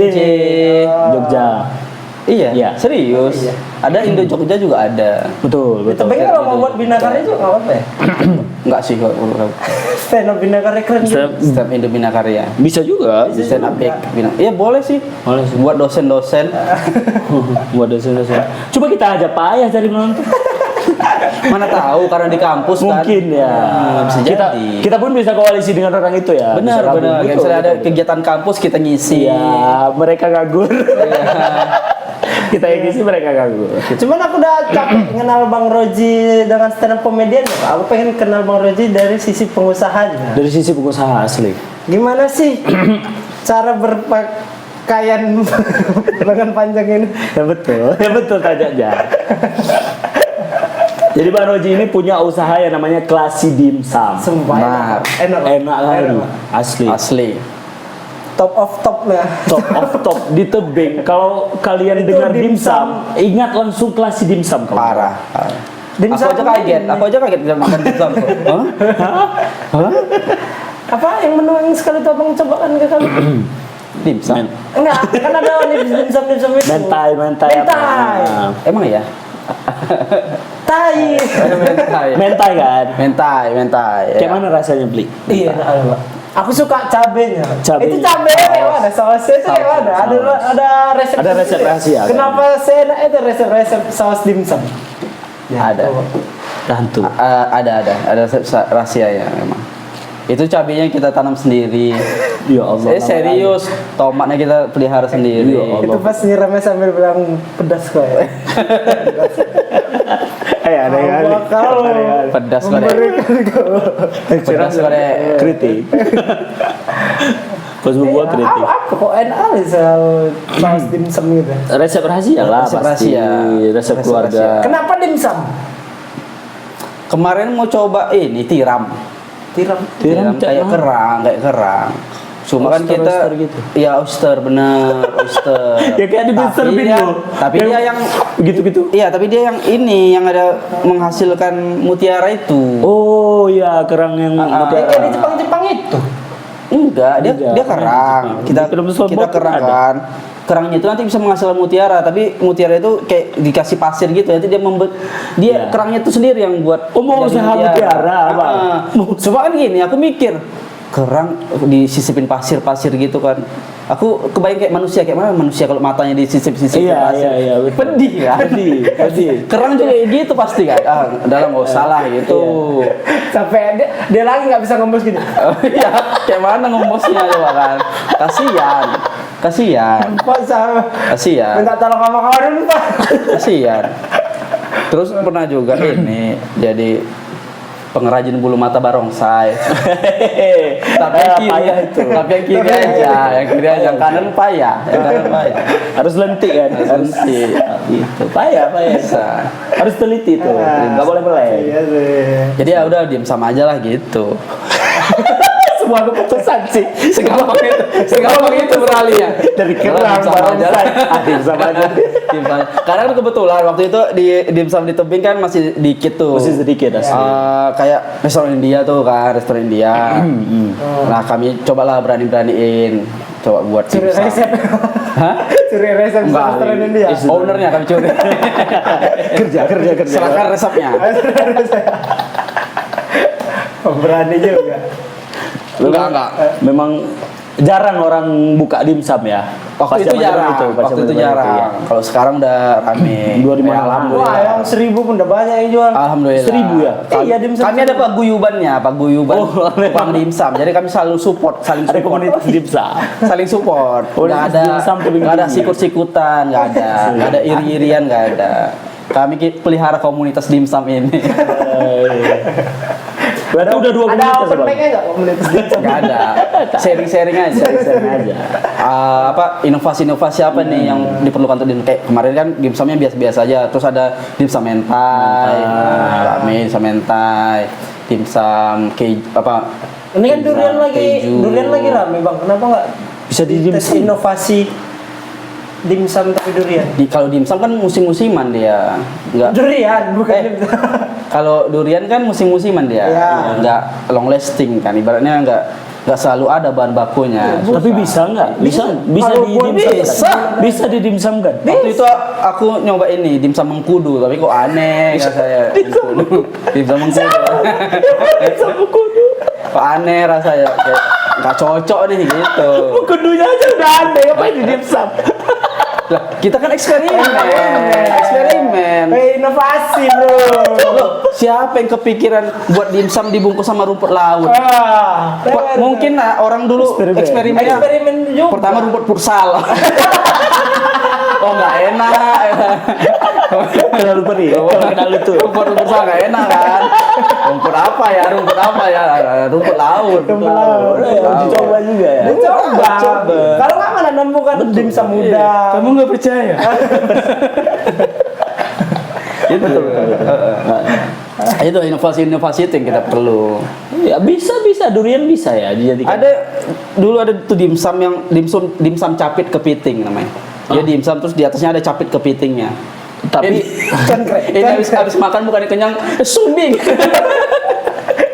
Jogja. Iya, Iya. serius. Iya. Ada Indo Jogja juga ada. Betul, Di Tebing kalau mau buat binakarya juga nggak apa-apa ya. Enggak sih kalau Stand up binakarya keren juga. stand Indo Binakarya. Bisa juga. Stand up Iya boleh sih. Boleh sih. Buat dosen-dosen. Buat dosen-dosen. Coba kita aja payah cari penonton. Mana tahu karena di kampus kan. Mungkin ya. Bisa kita, jadi. kita pun bisa koalisi dengan orang itu ya. Benar, Bisa gabung. benar. Kayak Betul, misalnya ada betul. kegiatan kampus kita ngisi. Iya, mereka nganggur. Kita yang ngisi, mereka nganggur. Cuman aku udah capek kenal Bang Roji dengan stand up comedian. Aku pengen kenal Bang Roji dari sisi pengusahanya. Dari sisi pengusaha asli. Gimana sih cara berpakaian lengan panjang ini? Ya betul tajanya. Jadi Bang Roji ini punya usaha yang namanya Classy Dimsum. Sumpah enak. Enak kali, asli. Asli. Top of top ya. Top of top di Tebing. Kalau kalian Itu dengar dimsum. dimsum, ingat langsung Classy Dimsum. kawan. Parah. Dimsum Aku aja kaget bisa makan dimsum. Hah? Hah? Apa yang menu yang sekali tuh abang cobakan ke kami? Dimsum. Men- Enggak, kan ada dimsum itu. Mentai. Mentai. Nah, Emang ya? Tai. Mentai. mentai kan. Mentai. Kayak mana rasanya beli? Iya, enak, Pak. Aku suka cabenya. Cabenya. Itu cabenya kayak mana? Sausnya itu kayak mana? Ada resep. Ada resep rahasia, kan? Kenapa seenak itu resep saus dimsum? Ada. Tentu. Ada rahasia ya memang. Itu cabenya kita tanam sendiri. Ya Allah. Serius, tomatnya kita pelihara sendiri. Ya Allah. Itu pas nyiramnya sambil bilang pedas kok ya. Ada yang Allah, kau Pedas kok deh. memberikan kau. Pedas kok deh. kritik. Pas membuat kritik. Apa kok enak kali saus dimsum gitu? Resep rahasia lah Resep pasti. rahasia. Resep Resep keluarga. Kenapa dimsum? Kemarin mau coba ini tiram. Tiram. Tiram Kayak kerang. Cuma kan Oyster, kita oyster gitu. ya oyster bener oyster. Ya kayak di Mr. Tapi Bean dia- loh. Tapi dia yang Gitu-gitu. Iya, tapi dia yang ini yang ada menghasilkan mutiara itu. Oh ya, kerang yang mutiara. Kayak di Jepang-Jepang itu. Enggak, dia Enggak, dia kerang. Jepang. Kita Di film kita SpongeBob kerang ada. kan. Kerangnya itu nanti bisa menghasilkan mutiara, tapi mutiara itu kayak dikasih pasir gitu. Nanti dia Iya. kerangnya itu sendiri yang buat. Oh, mau jadi usaha mutiara, apa? Cuma kan gini, aku mikir kerang disisipin pasir gitu kan. Aku kebayang kayak mana manusia kalau matanya disisip-sisip pasir. Iya. Pedih kan? Pedih. Kerang juga kayak gitu pasti kan. Dalam nggak salah gitu. Sampai dia lagi nggak bisa ngembus gini. Oh, iya, kayak mana ngomosnya coba kan? Kasihan. Pak sama. Minta tolong sama kawan Pak. Kasihan. Terus pernah juga ini jadi pengrajin bulu mata barongsai. Tapi yang kiri, payah itu. tapi yang kiri aja, yang kanan payah, yang kanan payah. Harus lentik kan? Harus lentik. Gitu. Payah. Bisa. Harus teliti tuh. Enggak boleh meleng. Iya sih. Jadi ya udah diam sama aja lah gitu. Semua keputusan sih. Segampang itu beralihnya. Dari kerang Diam sama aja. barongsai. Diam sama aja. Dimsum. Karena kan kebetulan waktu itu di dimsum di Tebing kan masih dikit tuh. Masih sedikit asli. Kayak restoran India tuh kan, restoran India. Nah kami cobalah beraniin coba buat Curi dimsum. resep. Hah? Curi resep Enggak. restoran India. Ownernya kami curi. Kerja. Serahkan resepnya. Berani juga. Enggak. Memang jarang orang buka dimsum ya. Waktu Pas itu zaman jarang. pas Waktu itu zaman jarang. ya. Kalau sekarang udah rame. 2500. Ya, alhamdulillah. Wah, yang 1000 pun udah banyak yang jual. Alhamdulillah. 1000 ya? Iya, dimsum. Kami ada paguyubannya, paguyuban Oh, tukang dimsum. Jadi kami selalu support, saling Ada support. komunitas dimsum. Saling support. Oh, Nggak ada, dimsum Tebing nggak ada Tinggi. sikut-sikutan, nggak ada iri-irian, nggak ada. Kami pelihara komunitas dimsum ini. Berarti udah 2 Ada komunitas open ya, Bang? mic-nya nggak komunitas dimsum? Nggak ada. Sharing-sharing aja. Sharing aja. Inovasi-inovasi apa nih yang diperlukan untuk dimsum? Kayak kemarin kan dimsumnya biasa-biasa aja. Terus ada dimsum mentai, rame dimsum mentai, dimsum Ini kan durian keju. lagi rame Bang. Kenapa nggak Bisa di tes dimsum. inovasi dimsum tapi durian? Kalau dimsum kan musim-musiman dia, nggak. Durian bukan dimsum. Kalau durian kan musim-musiman dia, Ya. nggak long lasting kan. Ibaratnya nggak nggak selalu ada bahan bakunya. Tapi bisa nggak? Bisa Walaupun bisa didimsumkan. Waktu itu aku nyoba ini dimsum mengkudu, tapi kok aneh ya saya. Dimsum mengkudu. Kok aneh rasanya, kayak nggak cocok nih gitu. Kudunya aja udah aneh, ngapain didimsum? Lah, kita kan eksperimen. Inovasi bro. Loh, siapa yang kepikiran buat dimsum dibungkus sama rumput laut? Mungkin orang dulu eksperimennya juga. pertama rumput futsal. Oh nggak enak. Terlalu perih. Kalau kena lutu. Rumput futsal nggak enak kan? Rumput apa ya? Rumput laut. Dicoba juga ya. Coba. Kalau nggak mana nemukan dimsum muda. Kamu nggak percaya? Betul. Itu inovasi itu yang kita perlu. Ya, bisa durian bisa ya dijadikan. Dulu ada tuh dimsum yang dimsum capit kepiting namanya. Dia dimsum terus di atasnya ada capit kepitingnya. Tapi ini habis makan bukan kenyang, sumbing.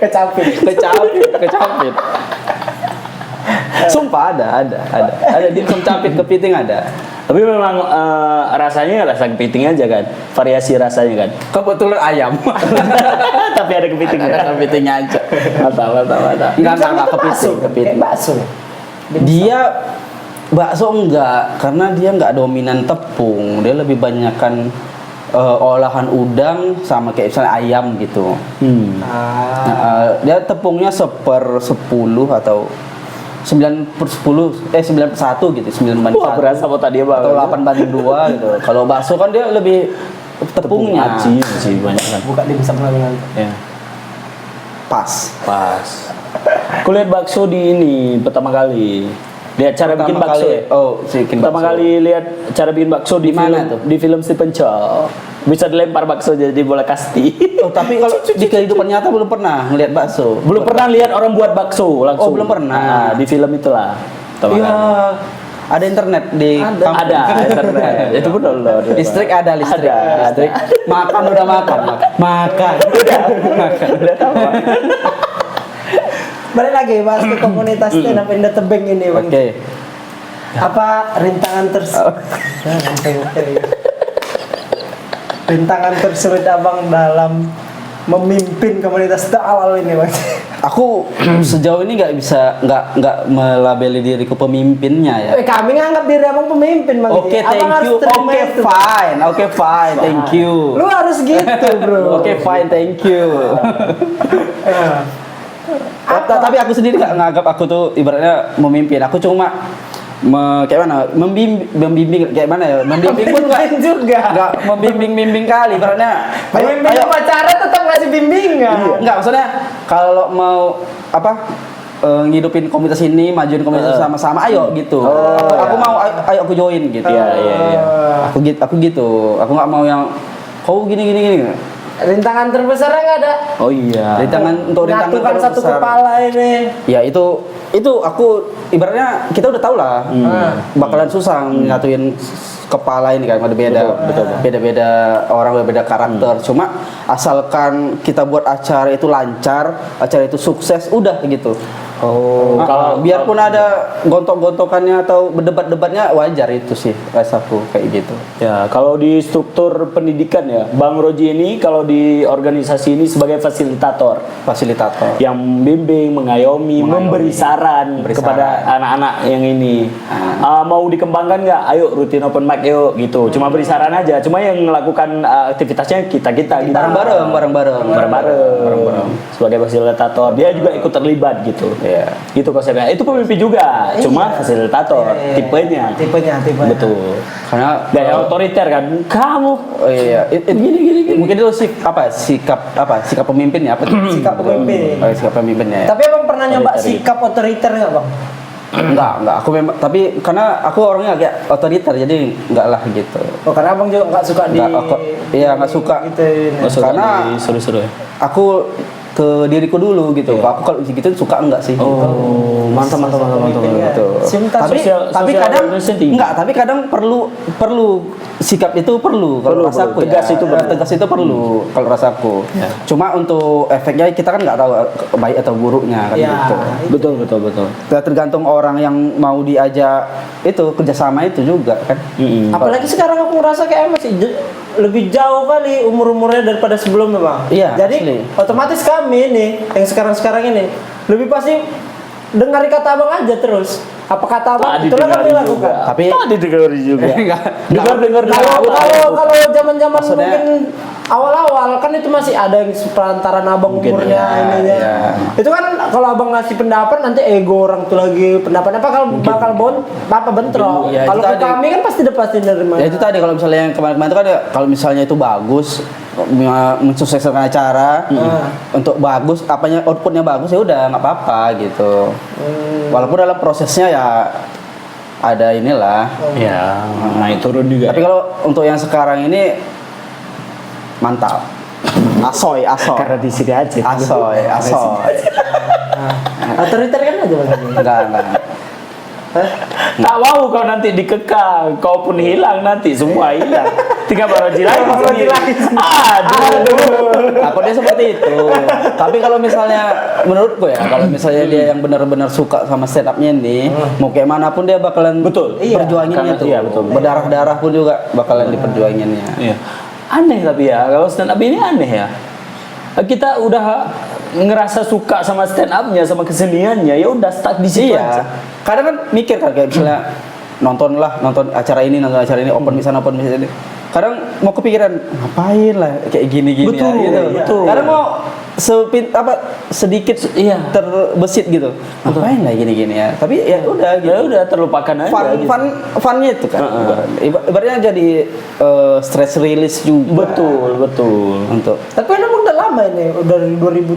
Kecapit. Kecapit. Sumpah ada dimsum capit kepiting ada. Tapi memang rasanya rasa kepiting aja kan, variasi rasanya kan. Kebetulan ayam. Tapi ada kepitingnya. Ada kepitingnya aja. Mata. Enggak kepiting. Bakso. Dia bakso enggak, karena dia enggak dominan tepung. Dia lebih banyakkan olahan udang sama kayak misalnya ayam gitu. Dia tepungnya 1/10 atau 9/10, 9/1 gitu, 9/1. Wah, berasa sama tadi atau 8/2 gitu. Kalau bakso kan dia lebih tepungnya. Aci sih banyak kan. Buka dimsum lagi nanti. Ya. Pas. Aku lihat bakso di ini pertama kali. Lihat cara bikin bakso. Bikin Pertama bakso. kali lihat cara bikin bakso di mana film, tuh? di film Stephen Chow. Bisa dilempar bakso jadi bola kasti. Oh, tapi kalau di kehidupan nyata belum pernah ngelihat bakso. Belum pernah lihat orang buat bakso langsung. Oh, belum pernah. Di film itulah. Pertama Iya. kali. Ada internet di kampung. Ada internet. Itu betul loh. Listrik ada. Listrik. Makan udah makan. Balik lagi bahas ke komunitas stand up Indo Tebing ini Bang. Oke. Apa rintangan tersulit abang dalam memimpin komunitas awal ini Bang? Aku sejauh ini nggak melabeli diriku pemimpinnya ya. Kami nganggap diri abang pemimpin Bang. Oke, Abang thank harus you. terima itu. Oke, fine, thank you. Lu harus gitu bro. Oke, fine, thank you. Tapi aku sendiri nggak nganggap aku tuh ibaratnya memimpin. Aku cuma kayak mana? Membimbing kayak mana ya? Membimbing pun nggak membimbing kali. Ibaratnya Pemimpin upacara tetap ngasih bimbingan. Enggak, maksudnya kalau mau ngidupin komunitas ini, majuin komunitas sama-sama, ayo gitu. Aku mau, ayo aku join gitu. Iya. Aku gitu. Aku nggak mau yang kau gini. Rintangan terbesarnya nggak ada. Oh iya. Rintangan Nyatukan satu terbesar. kepala ini. Ya itu aku ibaratnya kita udah tahu lah bakalan susah nyatuin kepala ini kan, beda-beda orang, beda karakter. Cuma asalkan kita buat acara itu lancar, acara itu sukses, udah gitu. Kalau biarpun ada gontok-gontokannya atau berdebat-debatnya, wajar itu sih rasaku kayak gitu. Ya, kalau di struktur pendidikan ya, Bang Roji ini kalau di organisasi ini sebagai fasilitator yang membimbing, mengayomi, memberi saran kepada anak-anak yang ini. Mau dikembangkan nggak? Ayo rutin open mic yuk gitu. Cuma beri saran aja. Cuma yang melakukan aktivitasnya kita gitu. Bareng-bareng. Sebagai fasilitator, dia juga ikut terlibat gitu. Iya. Gitu konsepnya. Itu pemimpin juga, cuma fasilitator tipenya. Betul. Karena Gaya otoriter kan. Kamu gini. Mungkin itu sikap pemimpinnya apa? Sikap pemimpin. Sikap pemimpinnya. Ya. Tapi abang pernah nyoba sikap otoriter nggak Bang? Enggak. Aku memang, tapi karena aku orangnya agak otoriter, jadi enggak lah gitu. Oh, karena abang juga nggak suka Nggak suka gitu. karena Suruh-suruh ya. aku ke diriku dulu gitu. Aku kalau gitu suka enggak sih? Oh, mantap. Gitu. Tapi Sosial kadang awareness-nya tinggi. enggak, tapi kadang perlu sikap itu perlu kalau rasaku ya. Tegas itu perlu kalau rasaku. Ya. Cuma untuk efeknya kita kan nggak tahu baik atau buruknya kan Ya, gitu. Betul. Tergantung orang yang mau diajak itu kerjasama itu juga kan. Apalagi sekarang aku ngerasa kayak masih lebih jauh kali umurnya daripada sebelumnya bang. Iya, Jadi asli. otomatis kami nih yang sekarang ini lebih pasti dengar kata abang aja terus. Apa kata abang Tadi itulah kami dengerin lakukan. juga. Tapi Tadi dengerin juga. Dengar. Kalau zaman Maksudnya- mungkin awal-awal kan itu masih ada yang seperantaran abang Mungkin, umurnya ya, ininya. ya. Itu kan kalau abang ngasih pendapat nanti ego orang tuh lagi pendapatnya apa kalau bakal bentrok. Ya, itu Kalau ke tadi. kami kan pasti nerima. ya itu tadi kalau misalnya yang kemarin-kemarin itu kan ya, kalau misalnya itu bagus mensukseskan acara untuk bagus apanya outputnya bagus ya udah nggak apa-apa gitu. Walaupun dalam prosesnya ya ada inilah. Ya, naik turun juga. Tapi kalau untuk yang sekarang ini mantap. Asoy. karena di sini aja. Asoy. Otoriter kan aja bang. Enggak. Tak mau kau nanti dikekang, kau pun hilang nanti, semua hilang. Tinggal Baroji lagi. Aduh. Takutnya seperti itu. Tapi kalau misalnya menurutku ya, kalau misalnya dia yang benar-benar suka sama stand up-nya ini, mau kayak manapun dia bakalan perjuanginnya Karena- tuh. iya, betul. Berdarah-darah pun juga bakalan diperjuanginnya. Iya. Aneh tapi ya, kalau stand up ini aneh ya. Kita udah ngerasa suka sama stand up-nya, sama keseniannya, ya udah stuck di situ Iya. aja. Kadang kan mikir kan kayak misalnya nonton acara ini, open misalnya ini. Kadang mau kepikiran ngapain lah kayak gini-gini Betul, ya, gitu. betul. Kadang mau sedikit Iya. terbesit gitu. Ngapain lah gini-gini ya. Tapi ya udah gitu. Ya udah terlupakan aja. gitu. Funnya itu kan. Ibaratnya jadi stress release juga. Betul. Untuk Tapi emang udah lama ini, dari 2013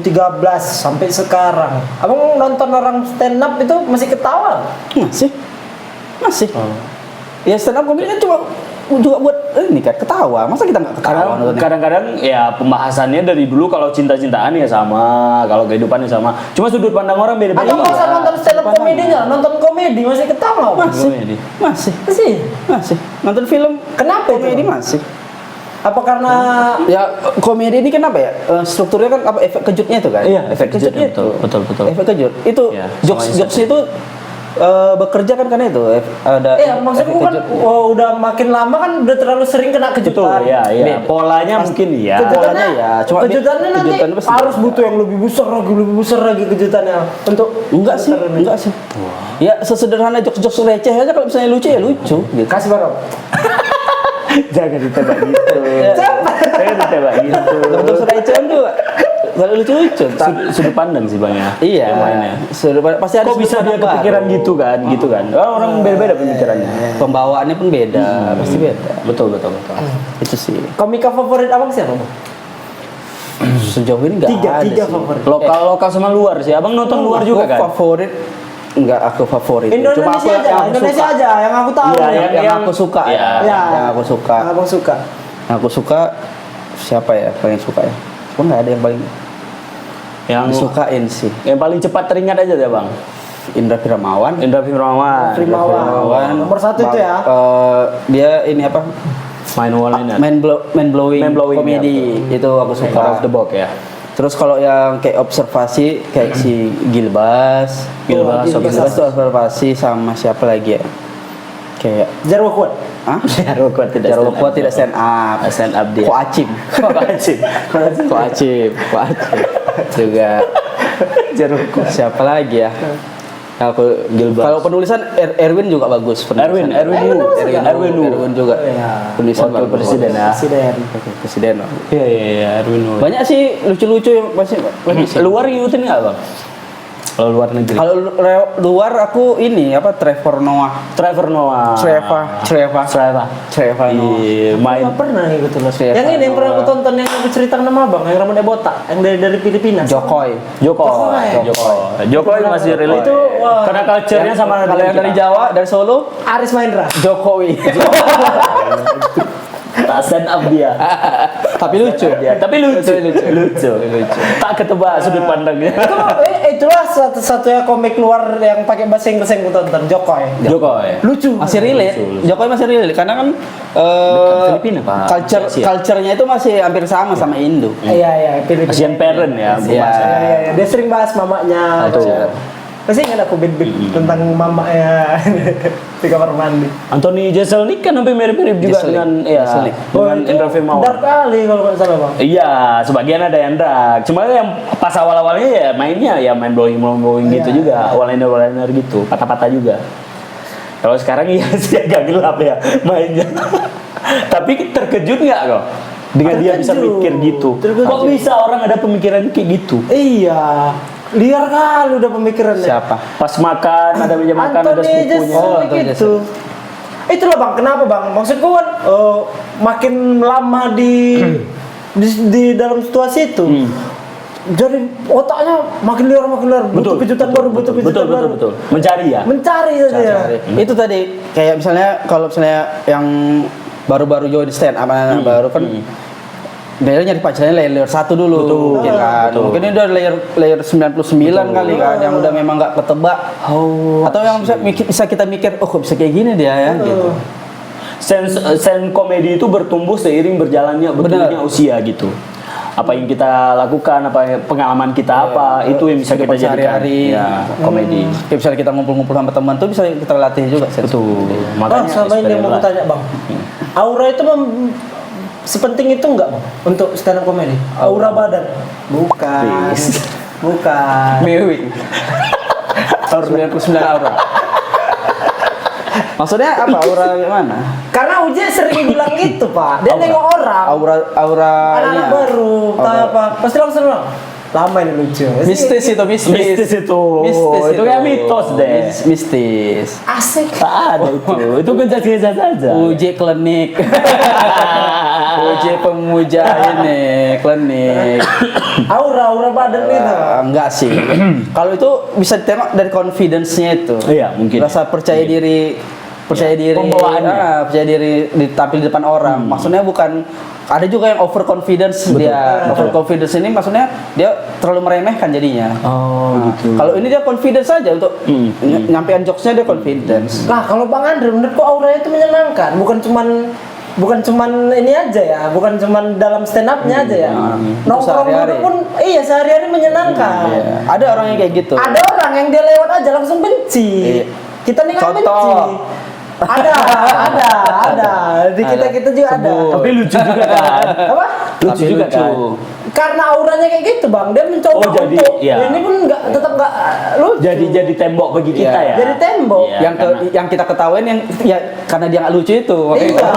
sampai sekarang. Abang nonton orang stand up itu masih ketawa? masih. Ya stand up comedy kan cuma juga buat ini kan ketawa. Masa kita nggak ketawa nontonnya? Kadang-kadang ya pembahasannya dari dulu kalau cinta-cintaan ya sama, kalau kehidupannya sama. Cuma sudut pandang orang beda-beda. Atau masa nonton stand up komedinya, nonton komedi masih ketawa? Masih. Nonton film Kenapa itu? komedi masih. Apa karena Ya komedi ini kenapa ya? Strukturnya kan apa efek kejutnya itu kan? Iya, efek kejutnya, itu. betul. Efek kejut. Itu Iya, jokes itu bekerja kan karena itu ada maksudku efek kan kejut. udah makin lama kan udah terlalu sering kena Betul, kejutan. iya. Polanya mungkin ya. Polanya ya, cuma kejutannya nanti kejutannya pasti harus beda. butuh yang lebih besar lagi kejutannya untuk Enggak sih. Ya sesederhana jokes receh aja kalau misalnya lucu ya lucu gitu. kasih barang. Jangan ditebak gitu. Jangan ditebak gitu. Jokes receh tuh kalau lucu-lucu. Sudut pandang sih Bang ya. Iya. Yang mainnya. Pasti ada Kok bisa sudut dia pandang kepikiran baru. gitu kan? Orang beda-beda pemikirannya. Pembawaannya pun beda, pasti beda. Betul. Itu sih. Komika favorit abang siapa bang? Sejauh ini enggak ada Tiga sih. favorit. Lokal sama luar sih. Abang nonton luar juga Aku kan? Favorit enggak aku favorit. Cuma aku Indonesia aja yang aku tahu. Iya, yang aku suka Iya. ya. Yang aku suka. Abang suka. Yang aku suka siapa ya paling suka ya? Cuma enggak ada yang paling Yang disukain sih. yang paling cepat teringat aja deh Bang. Indra Firmawan. Indra Firmawan. Firmawan. Nomor satu itu ya. Dia ini apa? Main wall ini. Man blowing komedi ya, itu aku Out suka. of the box ya. Terus kalau yang kayak observasi kayak si Gilbas Gilbas, itu observasi sama siapa lagi ya? Kayak Jarwo kuat. Hah? Jarwo Kuat tidak Jarwo Kuat tidak stand up. Stand up dia. Ko Acim. Juga. Jarwo Kuat. Siapa lagi ya? Aku Gilbas. Kalau penulisan Erwin juga bagus. Erwin Wu. juga. Penulisan Wakil bagus. presiden ya. Presiden. Iya, Erwin Wu. Banyak sih lucu-lucu yang masih Luar ngikutin nggak Bang? Kalau luar negeri. Kalau luar aku ini apa Trevor Noah. Trevor Noah. Trevor Noah. Iya, main. Nggak pernah gitu loh. Trevor Yang ini yang pernah aku Noah. tonton yang aku cerita nama abang, yang rambutnya botak, yang dari Filipina. Jokowi. Jokowi masih relate. Itu, wah. Karena culture-nya sama Kalau yang dari kita. Jawa, dari Solo, Aris Mahendra. Jokowi. Tak stand up dia. Tapi lucu. Tapi lucu. Lucu. Tak ketebak sudut pandangnya. Itulah satu-satunya komik luar yang pakai bahasa Inggris yang gue tonton, Jokowi. Lucu. Masih relate. Jokowi masih relate karena kan Filipina, Pak. culture-nya itu masih hampir sama Indo. Iya, Filipina. Asian parent ya. Iya. Iya. Dia sering bahas mamanya. Pasti ingat aku bit-bit tentang mamanya di kamar mandi. Anthony Jeselnik kan hampir mirip-mirip juga Jeselnik. dengan Indra Firmawan. Dark kali kalau nggak salah bang. Iya, sebagian ada yang dark. Cuma yang pas awal-awalnya ya mainnya ya main blowing gitu juga, one-liner gitu, patah-patah juga. Kalau sekarang iya sih agak gelap ya mainnya. Tapi terkejut nggak kok dengan dia bisa mikir gitu? Kok bisa orang ada pemikiran kayak gitu? Iya. Liar kali udah pemikirannya. Siapa? Pas makan ada meja makan ada sepupunya. Gitu. Itulah bang, kenapa bang? Maksudku kan makin lama di dalam situasi itu, jadi otaknya makin liar, butuh kejutan baru, Betul. Mencari saja. Itu tadi kayak misalnya kalau misalnya yang baru-baru join stand up anak-anak baru kan dia nyari pacarnya layer 1 dulu, ya kan? Mungkin ini udah layer 99 kali kan, yang udah memang nggak ketebak. Atau yang bisa kita mikir, oh kok bisa kayak gini dia ya, gitu. Sense komedi itu bertumbuh seiring berjalannya usia gitu. Apa yang kita lakukan, pengalaman kita itu yang bisa kita jadikan sehari-hari komedi. Kayak misalnya kita ngumpul-ngumpul sama teman tuh bisa kita latih juga. Betul. Makanya sama ini mau tanya bang, aura itu sepenting itu enggak bang untuk stand up comedy? Aura badan? Bukan. Mewing. 99 aura. Maksudnya apa aura gimana? Karena Uji sering bilang gitu pak. Dia nengok orang. Aura anak baru. Tahu apa? Pasti langsung bilang. Lama ini lucu. Mistis itu. Itu kayak mitos deh. Mistis. Asik. Tak ada itu. Itu kejadian saja. Uji klinik. Uji pemuja ini klinik. Aura badan itu. Enggak sih. Kalau itu bisa ditengok dari confidence-nya itu. Iya, mungkin. Rasa percaya diri pembawaannya. percaya diri ditampil di depan orang. Maksudnya bukan, ada juga yang overconfidence. Dia overconfidence ini maksudnya dia terlalu meremehkan jadinya. Gitu. Kalau ini dia confidence saja untuk nyampein jokesnya, dia confidence. Nah kalau Bang Andre menurutku auranya itu menyenangkan, bukan cuman ini aja ya, bukan cuman dalam stand up-nya aja ya. Nongkrong pun sehari-hari menyenangkan. Ada orang yang kayak gitu. Ada orang yang dia lewat aja langsung benci. Kita nih kan benci. Ada. Di kita juga ada. Tapi lucu juga kan. Apa? Lucu juga kan. Karena auranya kayak gitu bang, dia mencoba ini pun tetap nggak lucu. Jadi tembok bagi kita ya. Jadi tembok. Yang kita ketawain karena dia nggak lucu itu. Iya.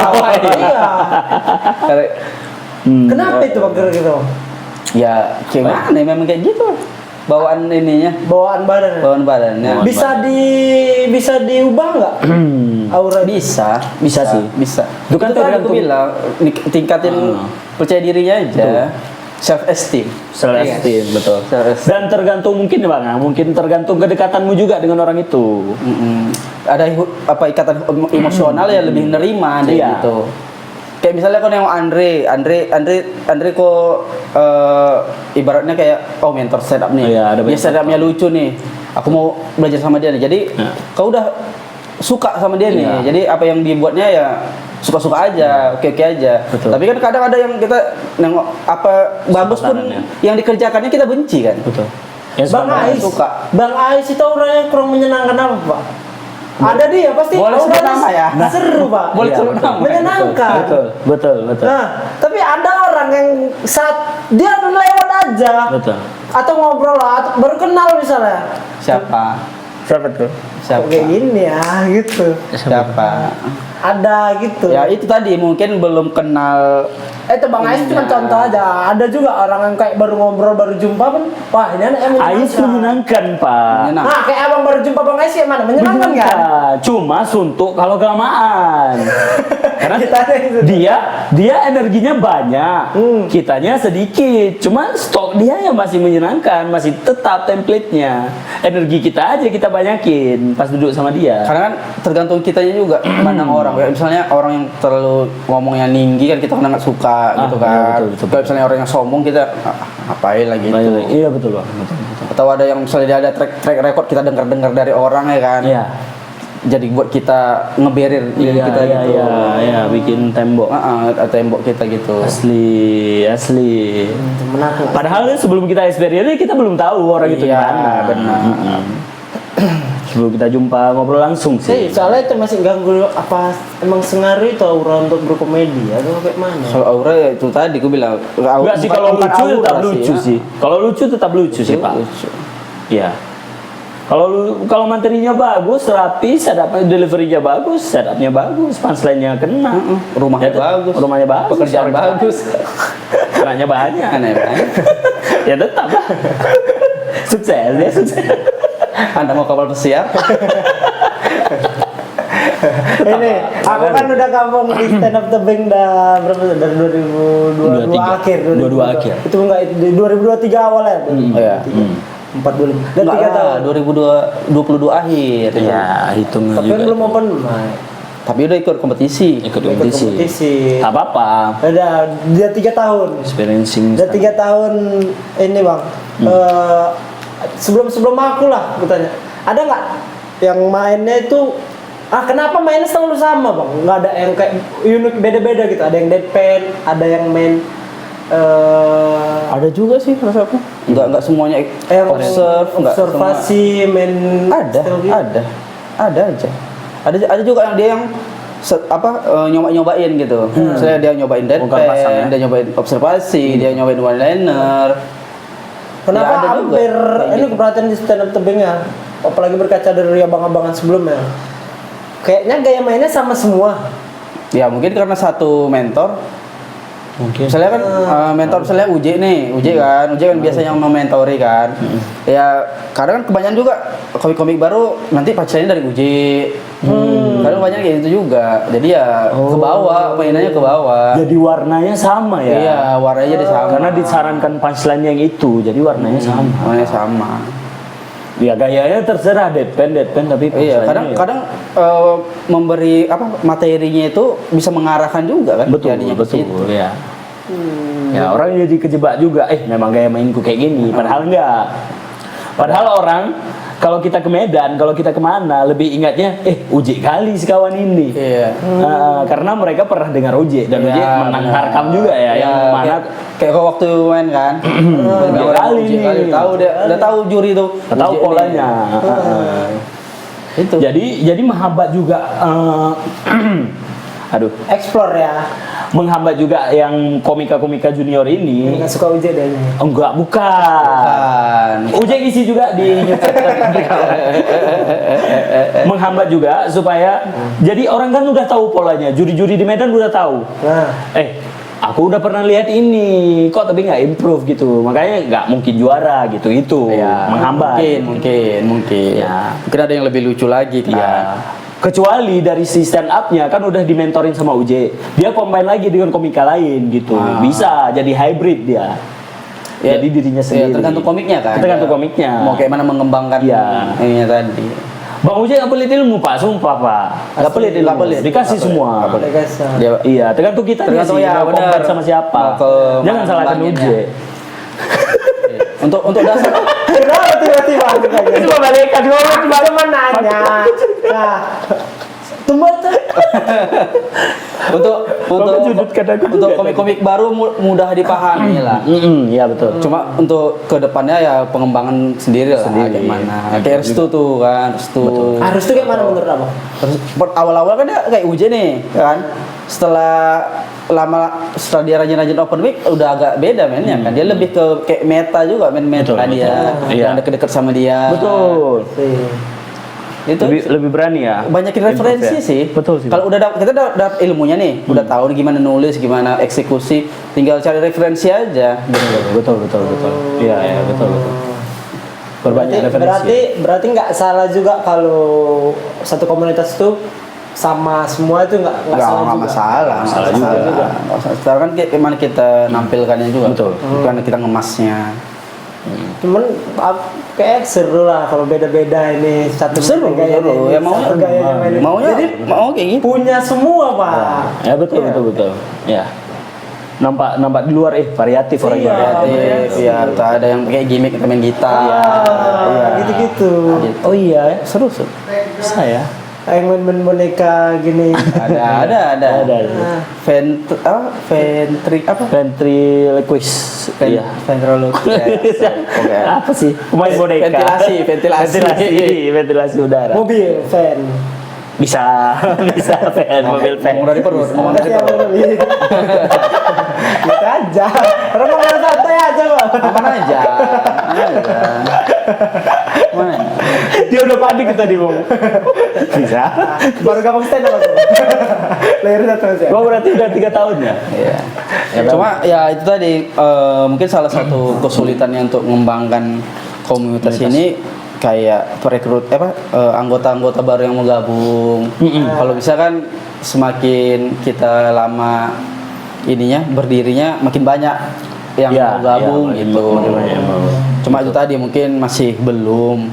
Kenapa itu bang kira-kira? Ya gimana? Memang kayak gitu. Bawaan bawaan badannya. Bisa diubah nggak? Aura bisa sih. Itu kan tadi aku bilang tingkatin percaya dirinya aja. Self esteem, betul. Dan tergantung mungkin tergantung kedekatanmu juga dengan orang itu. Ada ikatan emosional ya lebih nerima deh gitu. Kayak misalnya kalau yang Andre kok ibaratnya kayak mentor stand up nih. Dia stand upnya lucu nih. Aku mau belajar sama dia nih. Jadi kau udah suka sama dia nih. Jadi apa yang dibuatnya ya suka-suka aja, oke aja. Betul. Tapi kan kadang ada yang kita nengok apa bagus pun yang dikerjakannya kita benci kan. Betul. Bang Ais itu orangnya kurang menyenangkan apa Pak? Ada dia pasti. Boleh sebut nama ya. Seru Pak. Boleh sebut nama. Menyenangkan. Betul. Nah, tapi ada orang yang saat dia lewat aja. Betul. Atau ngobrol atau baru kenal misalnya. Siapa tuh? Kayak gini ya, gitu. Siapa? Ada gitu. Ya itu tadi mungkin belum kenal. Itu Bang Ais cuma contoh aja. Ada juga orang yang kayak baru ngobrol, baru jumpa pun, wah ini anaknya menyenangkan. Ais menyenangkan, Pak. Nah, kayak abang baru jumpa Bang Ais gimana? Menyenangkan kan? Cuma suntuk kalau kelamaan. Karena dia energinya banyak, kitanya sedikit. Cuma stok dia yang masih menyenangkan, masih tetap template-nya. Energi kita aja kita banyakin. pas duduk sama dia. Karena kan tergantung kitanya juga pandang orang. Kayak misalnya orang yang terlalu ngomongnya tinggi kan kita nggak suka gitu iya, kan. betul. Kalau misalnya orang yang sombong kita ngapain lagi itu. Iya betul bang. Betul. Atau ada yang misalnya dia ada track record kita dengar dari orang ya kan. Iya. Jadi buat kita ngeberir ide kita gitu. Iya, bikin tembok. Tembok kita gitu. Asli. Temen aku. Padahal sebelum kita experience kita belum tahu orang itu Iya, gimana. benar. Sebelum kita jumpa ngobrol langsung sih. Soalnya itu masih ganggu apa emang sengaruh itu aura untuk berkomedi atau kayak mana? Soal aura ya itu tadi aku bilang. Enggak sih, kalau bukan lucu aura tetap lucu ya. sih. Kalau lucu tetap lucu sih, Pak. Lucu. Iya. Kalau materinya bagus, rapi, delivery-nya bagus, setupnya bagus, punchline-nya kena. Rumahnya Ya, bagus. Rumahnya bagus. Pekerjaan orang bagus. Kenanya banyak. Aneh banget. Ya tetap lah. Sukses ya, sukses. Anda mau kapal pesiar? Ini aku kan udah gabung di stand up tebing dah berapa dari 2022 akhir 22 akhir. Itu enggak di 2023 awal ya. Oh ya. 4 dan 3 tahun. 2022 akhir. Ya, hitung Tapi juga. kan belum open mic. Tapi udah ikut kompetisi. Ikut Ikut kompetisi. kompetisi. Tak apa-apa. Udah dia 3 tahun. Experiencing. Udah 3 tahun ini bang. Sebelum aku lah aku tanya. Ada nggak yang mainnya itu kenapa mainnya selalu sama bang? Nggak ada yang kayak unik beda-beda gitu. Ada yang deadpan, ada yang main Ada juga sih rasa aku. Enggak semuanya yang observasi, main ada aja. Ada juga yang dia yang nyobain gitu. Misalnya dia nyobain Bongkar pasang ya. deadpan, dia nyobain observasi, dia nyobain one liner. Kenapa Ya, ada juga hampir kayak ini gitu. keperhatian di stand up tebingnya, apalagi berkaca dari abang-abangan sebelumnya. Kayaknya gaya mainnya sama semua. Ya mungkin karena satu mentor. Mungkin. Misalnya kan mentor misalnya Uji kan biasanya yang mementori kan. Ya kadang kan kebanyakan juga komik-komik baru nanti pacarnya dari Uji. Kadang banyak kayak gitu juga. Jadi ya ke bawah, mainannya ke bawah. Jadi warnanya sama ya. Iya, warnanya jadi sama. Karena disarankan punchline yang itu, jadi warnanya sama. Warnanya sama. Ya gayanya terserah deadpan tapi Iya, punchline-nya ya. kadang memberi materinya itu bisa mengarahkan juga kan. jadinya ke situ. betul ya. Ya orang jadi kejebak juga. Memang gaya mainku kayak gini, padahal enggak. Padahal orang kalau kita ke Medan, kalau kita kemana lebih ingatnya, Uji kali si kawan ini. Iya. Karena mereka pernah dengar Uji dan Uji menang Tarkam juga ya, yang mana kayak waktu main kan. kali nih. Udah tahu juri tuh. Tahu polanya. Itu. Jadi menghambat juga. Explore ya. Menghambat juga yang komika-komika junior ini. Nggak suka uji deh. Enggak, bukan. Uji isi juga di menghambat juga supaya jadi orang kan udah tahu polanya. Juri-juri di Medan udah tahu. Nah, Aku udah pernah lihat ini, kok tapi nggak improve gitu. Makanya nggak mungkin juara gitu. Itu Ya, menghambat. Mungkin. Ya. Mungkin ada yang lebih lucu lagi kan. Iya. Kecuali dari si stand up-nya kan udah dimentorin sama UJ. Dia combine lagi dengan komika lain gitu. Bisa jadi hybrid dia. Ya, Jadi dirinya sendiri. tergantung komiknya kan. Tergantung komiknya. Mau kayak mana mengembangkan ininya tadi. Bang UJ nggak pelit ilmu Pak, sumpah Pak. Nggak pelit ilmu. Nggak pelit. Dikasih Nggak semua. Dia Iya, tergantung kita Tergantung sih, ya, mau benar. combine sama siapa. Mau ke Jangan salahkan ngembangin UJ. ya. Untuk dasar kenapa tiba-tiba Cuma balikan cuma nanya. Nah, untuk komik-komik baru mudah dipahami lah. Iya betul. Cuma untuk kedepannya ya pengembangan sendiri lah. Gimana? Kayak Restu tuh kan, Restu. harus tuh kayak mana menurut abang? Awal-awal kan dia kayak Uji nih, kan. Setelah dia rajin-rajin open mic udah agak beda mainnya kan. Dia lebih ke kayak meta juga, main meta Betul, dia. betul. Yang deket-deket sama dia. Betul. Itu Lebih berani ya. banyakin referensi Improve ya. sih. Betul sih. Kalau kita udah dapat ilmunya nih, udah tahu nih gimana nulis, gimana eksekusi, tinggal cari referensi aja. Betul. Iya, betul. Perbanyak referensi. Berarti nggak salah juga kalau satu komunitas itu sama semua itu nggak salah juga. Masalah juga. Sekarang kan gimana kita nampilkannya juga. Betul. Bukan kita ngemasnya. Cuman kayak seru lah kalau beda-beda ini satu Seru, gaya seru. ini, Ya maunya- satu gayanya main ini. Maunya Jadi mau kayak gitu. punya semua pak. Ya betul Iya. betul. Ya. Nampak di luar variatif orang Iya. Kreatif, ya tak ada yang pakai gimmick main gitar. Iya, gitu-gitu. Oh iya, seru. Bisa ya. Yang main-main boneka gini. Ada. Ada. Ventri apa? Ventriloquist. Iya. Ventriloquist. Oke. Apa sih? Pemain boneka. Ventilasi udara. Mobil, fan. Bisa fan, mobil fan. Ngomong dari perut, ngomong dari Makasih perut. ya, gitu aja. Orang mau santai aja kok. Aman aja. Mana? Dia udah panik tadi mau. Bisa. Baru gampang stand up aku. Lahir satu aja. Gua berarti udah 3 tahun ya. Iya. Cuma ya itu tadi mungkin salah satu kesulitannya untuk mengembangkan komunitas ini kayak perekrut anggota-anggota baru yang mau gabung. Kalau bisa kan semakin kita lama ininya berdirinya makin banyak yang Iya, mau gabung iya, gitu. makin banyak yang mau. Cuma itu tadi mungkin masih belum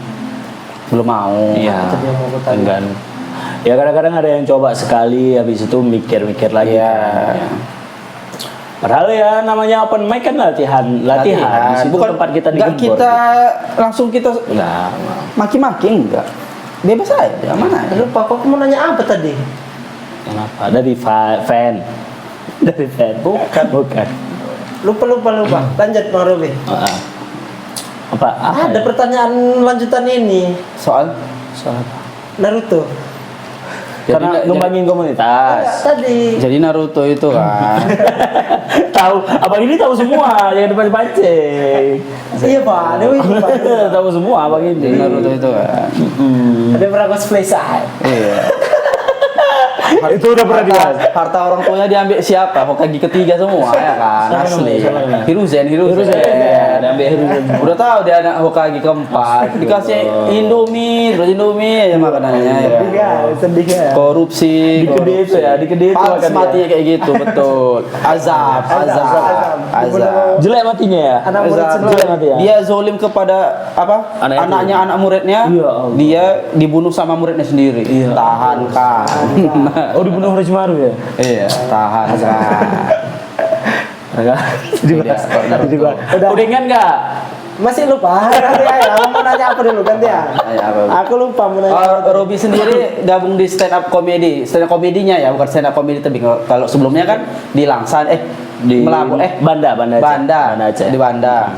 mau. Iya. Enggan. Ya kadang-kadang ada yang coba sekali habis itu mikir-mikir lagi. Iya. kan. Padahal ya namanya open mic kan latihan. Di situ Bukan tempat kita nggak digembor. kita langsung kita Enggak. maki-maki enggak. Bebas aja, mana? Lupa kok mau nanya apa tadi? Kenapa? Dari fan. Dari fan. Bukan. Lupa. Lanjut Bang Robi. Apa? Ada pertanyaan lanjutan ini. Soal Naruto. Karena ngembangin Enggak, komunitas. tadi. Jadi Naruto itu kan Tahu, abang ini tahu semua, jangan dipancing. Iya Pak, ada itu Pak. Tahu semua abang Jadi ini. Naruto itu kan. Ada pernah cosplay saya. Iya. Itu udah pernah dibahas. Harta orang tuanya diambil siapa? Hokage ketiga semua ya kan, Siapa asli. namanya? Siapa namanya? Hiruzen. Ya, ada ambil Hiruzen. Udah tahu dia anak Hokage keempat. Dikasih Indomie, terus Indomie aja makanannya ya. Sedih ya. Korupsi. Dikede itu ya, dikede itu Pas makan matinya dia. kayak gitu, betul. Azab. Jelek matinya ya. Anak murid Azab. sebelah. Jelek mati ya. Dia zolim kepada anaknya anak muridnya. Iya, Allah. Dia dibunuh sama muridnya sendiri. Iya. Tahan kan. Oh dibunuh Orochimaru ya. Iya, tahan kan. Udah ingat nggak? Masih lupa. Nanti ya, mau nanya apa dulu ganti ya. Nanya apa? Aku lupa mau nanya. Robi sendiri gabung di stand up comedy. Stand up komedinya ya, bukan stand up comedy tapi kalau sebelumnya kan di Langsan Di Melabu Banda Aceh. Di Banda.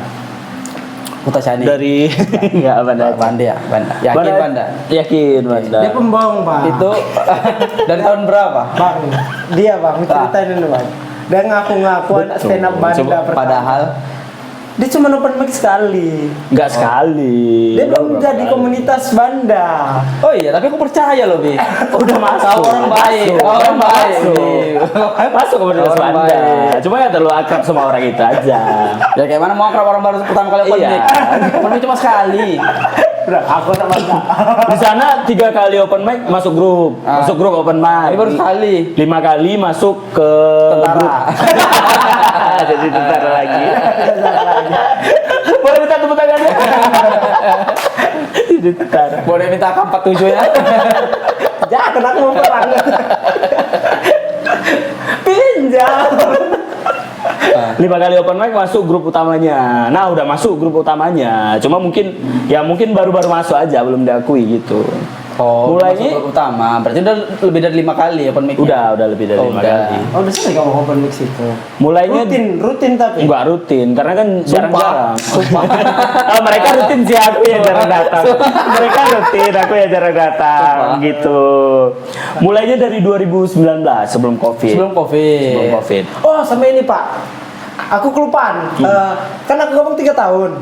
Kota Cani. Dari enggak Banda Aceh. Banda ya, Banda. Yakin Banda. Yakin Banda. Dia pembohong Pak. Itu dari tahun berapa? Bang, dia Bang, ceritain dulu Bang. Dia ngaku-ngaku anak stand up Banda pertama. Padahal Dia cuma open mic sekali. Enggak sekali. Dia belum jadi komunitas Banda. oh iya, tapi aku percaya loh, Bi. Udah masuk. Orang baik, orang baik. Bi. Masuk komunitas Orang Banda. baik. Cuma ya terlalu akrab sama orang itu aja. Ya kayak mana mau akrab orang baru pertama kali open Iya. mic. Open mic cuma sekali. Udah, aku tak Banda. Di sana 3 kali open mic masuk grup. Masuk grup open mic. Ini baru sekali. 5 kali masuk ke Tentara. Jadi tentara lagi. Boleh minta tepuk tangannya? Jadi tentara. Boleh minta AK-47 ya? Jangan aku mau perang. Pinjam. 5 kali open mic masuk grup utamanya. Nah, udah masuk grup utamanya. Cuma mungkin baru-baru masuk aja, belum diakui gitu. Oh, Mulainya- masuk grup utama. Berarti udah lebih dari 5 kali open mic. Udah lebih dari 5 udah. kali. Oh, udah sering kamu open mic situ. Mulainya Rutin tapi. enggak rutin karena kan jarang-jarang. Oh, mereka rutin sih, aku yang jarang datang. Mereka rutin, aku yang jarang datang gitu. Mulainya dari 2019 sebelum Covid. Sebelum Covid. Sebelum Covid. Oh, sama ini Pak. Aku kelupaan. Kan aku gabung 3 tahun.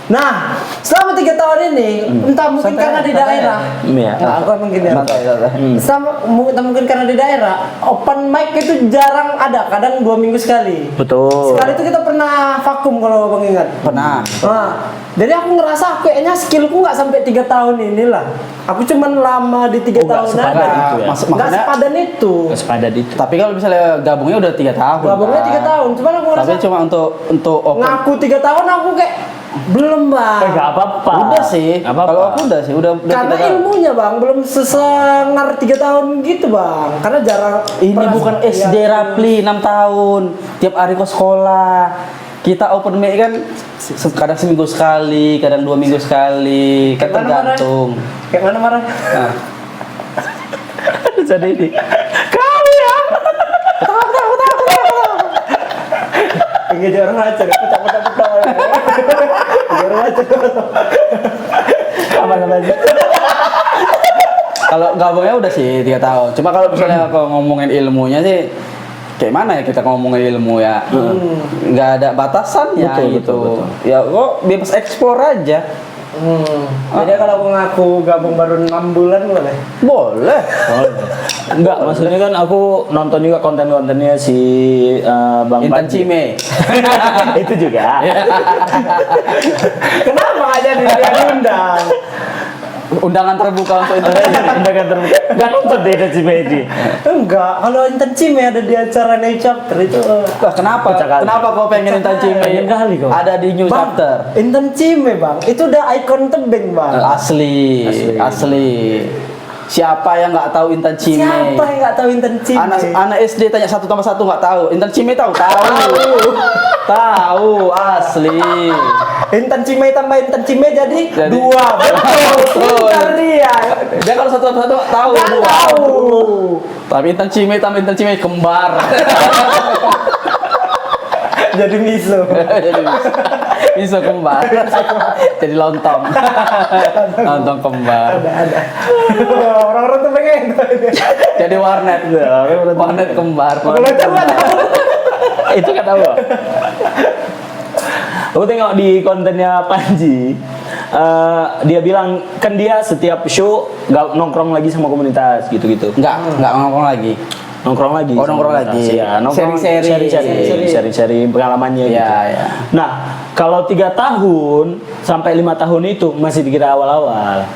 Nah, selama 3 tahun ini, entah mungkin Santai, karena di santai. daerah. Iya. Nah, aku emang gini. Santai, santai. Entah mungkin karena di daerah, open mic itu jarang ada, kadang 2 minggu sekali. Betul. Sekali itu kita pernah vakum kalau Bang ingat. Pernah. Nah, jadi aku ngerasa kayaknya skillku nggak sampai 3 tahun inilah. Aku cuman lama di 3 Oh, nggak tahun sepadan aja. itu ya? Nggak Maksudnya- sepadan itu. Sepadan itu. Tapi kalau misalnya gabungnya udah 3 tahun. Gabungnya kan? 3 tahun, cuman aku ngerasa Tapi cuma untuk open. ngaku 3 tahun aku kayak Belum bang. Enggak apa-apa. Udah sih. Nggak apa-apa. Kalau aku udah sih, udah Karena 3 tahun. ilmunya bang belum sesengar 3 tahun gitu bang. Karena jarang. Ini pernah- bukan SD ya, Rapli 6 tahun. Tiap hari ke sekolah. Kita open mic kan kadang seminggu sekali, kadang 2 minggu sekali, kan Kayak mana marah? tergantung. Kayak mana marah? Nah, Jadi ini. Kau ya. Ini dia orang aja, pecah-pecah. Dia orang aja. Apa namanya? kalau gabungnya udah sih 3 tahun. Cuma kalau misalnya kalau ngomongin ilmunya sih kayak mana ya kita ngomongin ilmu ya? Nggak ada batasannya Betul, gitu. betul. Ya kok bebas explore aja. Jadi kalau aku ngaku gabung baru 6 bulan boleh? Boleh. Enggak, maksudnya kan aku nonton juga konten-kontennya si Bang Intan Panji. Cime. Itu juga. Kenapa nggak jadi dia diundang? Undangan terbuka untuk Indonesia. Undangan terbuka. Enggak nonton deh Intan Cimedi. Enggak, kalau Intan Cime ada di acara New Chapter itu. Wah, kenapa? Pecah kali. Kenapa kau pengen Intan Cime? Pengen kali kau. Ada di New Bang, Chapter. Intan Cime bang, itu udah ikon tebing bang. Asli. Siapa yang nggak tahu Intan Cime? Siapa yang nggak tahu Intan Cime? Anak SD tanya 1 tambah 1 nggak tahu. Intan Cime tahu? Tahu, asli. Intan Cime tambah Intan Cime jadi 2. Betul. Pintar dia. Dia kalau 1 tambah 1 nggak tahu. Nggak dua. tahu. Tapi Intan Cime tambah Intan Cime kembar. Jadi miso. Jadi bisa kembar. Jadi lontong. Lontong kembar. Ada. Orang-orang tuh pengen. Jadi warnet. Warnet kembar. Kalau coba tahu. Itu kan tahu. Aku tengok di kontennya Panji, dia bilang kan dia setiap show nggak nongkrong lagi sama komunitas gitu-gitu. Enggak ngomong lagi. Nongkrong lagi. Oh, sama nongkrong komunitas. lagi. Ya, nongkrong Sharing-sharing. sharing pengalamannya gitu. Ya. Nah, kalau 3 tahun sampai 5 tahun itu masih dikira awal-awal.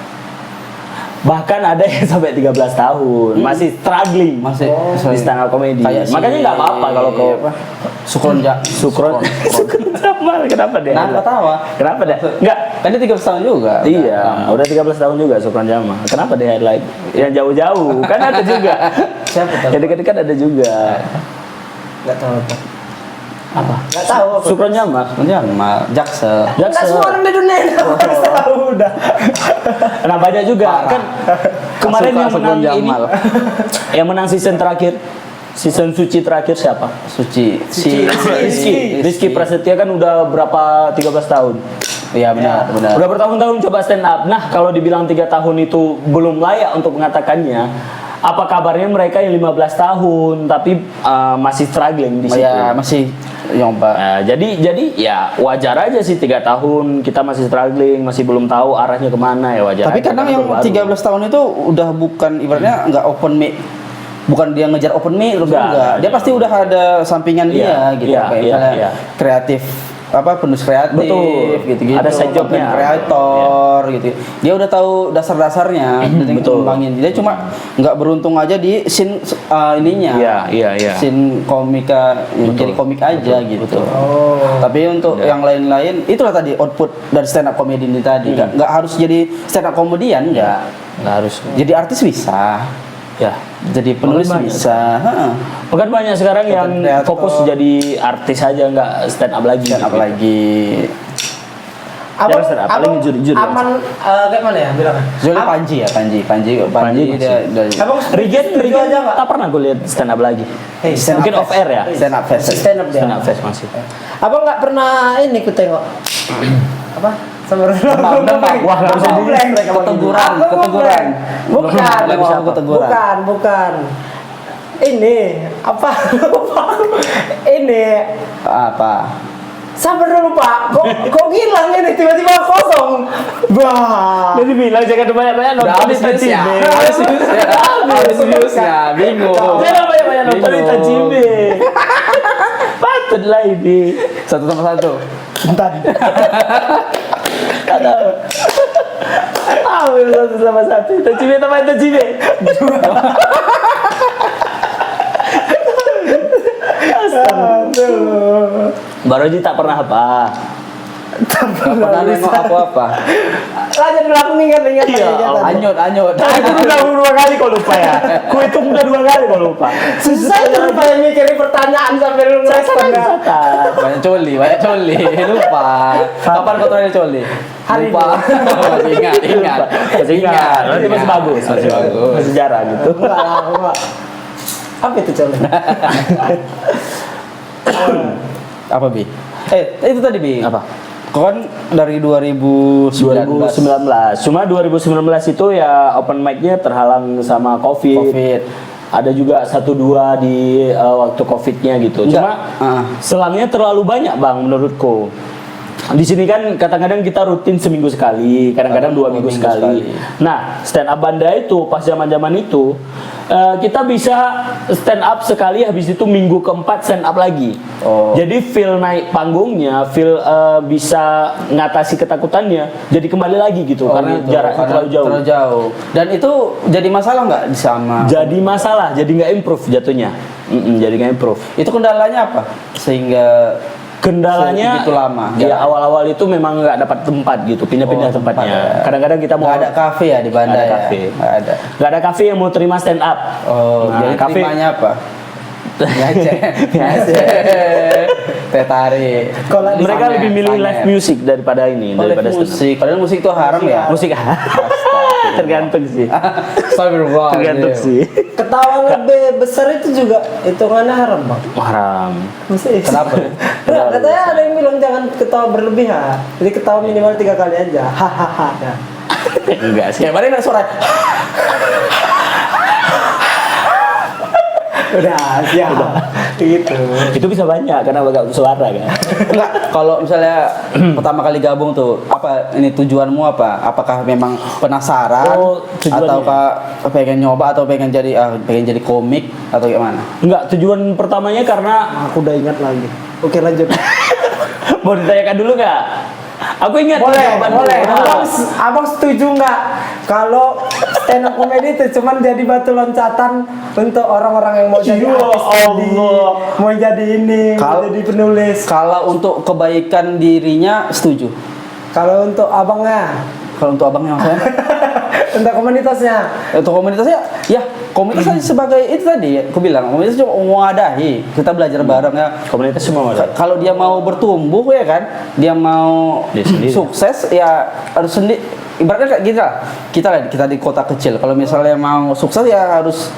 Bahkan ada yang sampai 13 tahun masih struggling Masih di stand up comedy. Kayak si- Makanya nggak apa-apa kalau kau Sukron. Jamal, kenapa dia? Kenapa tawa? Kenapa dia? Enggak. Kan dia 13 tahun juga. Iya, udah 13 tahun juga Sukron Jamal. Kenapa dia highlight? Yang jauh-jauh kan ada juga. Siapa tahu? Yang dekat-dekat ada juga. Nggak tahu apa. Apa? Nggak tahu apa. Sukron Jamal. Jamal, Jaksel. Nggak semua orang di dunia ini tahu udah. Nah banyak juga kan kemarin Suka yang Sukron menang ini, Jamal. yang menang season terakhir, season suci terakhir siapa? Suci. Rizky Prasetya kan udah berapa 13 tahun. Iya benar. Udah bertahun-tahun coba stand up. Nah, kalau dibilang 3 tahun itu belum layak untuk mengatakannya, apa kabarnya mereka yang 15 tahun tapi masih struggling di situ? Ya masih nyoba. Nah, jadi ya wajar aja sih 3 tahun kita masih struggling, masih belum tahu arahnya kemana ya wajar. Tapi aja, kadang kan yang baru. 13 tahun itu udah bukan ibaratnya nggak open mic. Bukan dia ngejar open mic terus enggak. Dia pasti udah ada sampingan dia Iya, gitu iya, kayak iya, misalnya iya. kreatif penulis kreatif Betul. gitu-gitu. Ada side jobnya. content kreator gitu. Dia udah tahu dasar-dasarnya dan Betul. ngembangin. Dia cuma nggak beruntung aja di scene ininya. Iya. Scene komika jadi komik aja gitu. Tapi untuk yang lain-lain itulah tadi output dari stand up comedy ini tadi. Nggak harus jadi stand up comedian nggak harus. jadi artis bisa. Ya. Jadi penulis Banyak. bisa. Bahkan banyak sekarang yang kreator. fokus jadi artis aja nggak stand up lagi. Stand up gitu. lagi. Jarang stand up, paling juri-juri aja. aman kayak mana ya bilangnya? Kecuali Panji ya, Panji dia dari Abang Riget aja nggak? tak pernah gue lihat stand up lagi. Hey, stand Mungkin up off air ya. stand up fest. Stand up dia. Stand up fest masih. Abang nggak pernah ini ku tengok apa? Sama Demam. Wah, nggak bisa keteguran. Bukan. Ini apa? Ini Apa? sabar dulu Pak. Kok hilang ini tiba-tiba kosong. Wah. Jadi bilang jangan banyak-banyak Udah nonton habis Intan views ya. Cime. Habis views-nya. Bingung. Jangan banyak-banyak nonton Intan Cime. Patutlah ini. 1 tambah 1. Bentar. Ada. Ambil satu sama satu. Intan Cime tambah Intan Cime. Aduh. Baroji tak pernah apa. Gak pernah nengok apa-apa. Lanjut belakang ingat Iya, Anyut. Aku udah 2 kali kau lupa ya. Ku hitung udah 2 kali kau lupa. Susah itu lupa yang mikirin pertanyaan sampai lu ngerespon ya. Banyak coli. Lupa. Kapan kau terakhir coli? Hari Lupa. Masih ingat. Masih ingat. Nanti masih bagus. Masih jarang gitu. Enggak lah, enggak. Apa itu coba? Apa Bi? Itu tadi Bi. Apa? Kau kan dari 2019. 2019. Cuma 2019 itu ya open mic-nya terhalang sama COVID. Ada juga 1-2 di waktu COVID-nya gitu. Cuma selangnya terlalu banyak Bang menurutku. Di sini kan kadang-kadang kita rutin seminggu sekali, kadang-kadang 2 minggu sekali. Nah, stand up Banda itu pas zaman-zaman itu kita bisa stand up sekali, habis itu minggu keempat stand up lagi. Jadi feel naik panggungnya, feel bisa ngatasi ketakutannya, jadi kembali lagi gitu karena gitu. jaraknya terlalu jauh. Dan itu jadi masalah nggak sama? Jadi masalah, jadi nggak improve jatuhnya. Jadi nggak improve. Itu kendalanya apa? Sehingga Kendalanya begitu lama. Ya awal-awal itu memang nggak dapat tempat gitu, pindah-pindah tempatnya. Kadang-kadang kita mau nggak ada kafe ya di Banda ya? Nggak ada kafe yang mau terima stand up. Jadi kafe terimanya apa? Biasa. Teh tarik. Mereka lebih milih live music daripada ini, daripada musik. Padahal musik itu haram ya. Musik tergantung sih. Astagfirullah. Tergantung sih. Ketawa lebih besar itu juga hitungannya haram bang. Haram. Kenapa? Enggak, katanya ada yang bilang jangan ketawa berlebihan. Jadi ketawa minimal 3 kali aja. Hahaha. Enggak sih. Kayak mana nak suara? Udah, siap. Gitu. Itu bisa banyak karena agak suara kan. Enggak, kalau misalnya pertama kali gabung tuh, apa ini tujuanmu apa? Apakah memang penasaran ataukah pengen nyoba atau pengen jadi komik atau gimana? Enggak, tujuan pertamanya karena Aku udah ingat lagi. Oke lanjut. mau ditanyakan dulu nggak? Aku ingat Boleh. Abang setuju nggak kalau stand up comedy itu cuman jadi batu loncatan untuk orang-orang yang mau jadi artis tadi, mau jadi ini, mau jadi penulis. Kalau untuk kebaikan dirinya setuju. Kalau untuk abangnya, maksudnya? untuk komunitasnya. Untuk komunitasnya, ya komunitas sebagai itu tadi, aku bilang komunitas cuma mewadahi, kita belajar bareng ya. komunitas semua ada. Kalau dia mau bertumbuh ya kan, dia mau sukses ya harus sendiri. Ibaratnya kayak kita di kota kecil. Kalau misalnya mau sukses ya harus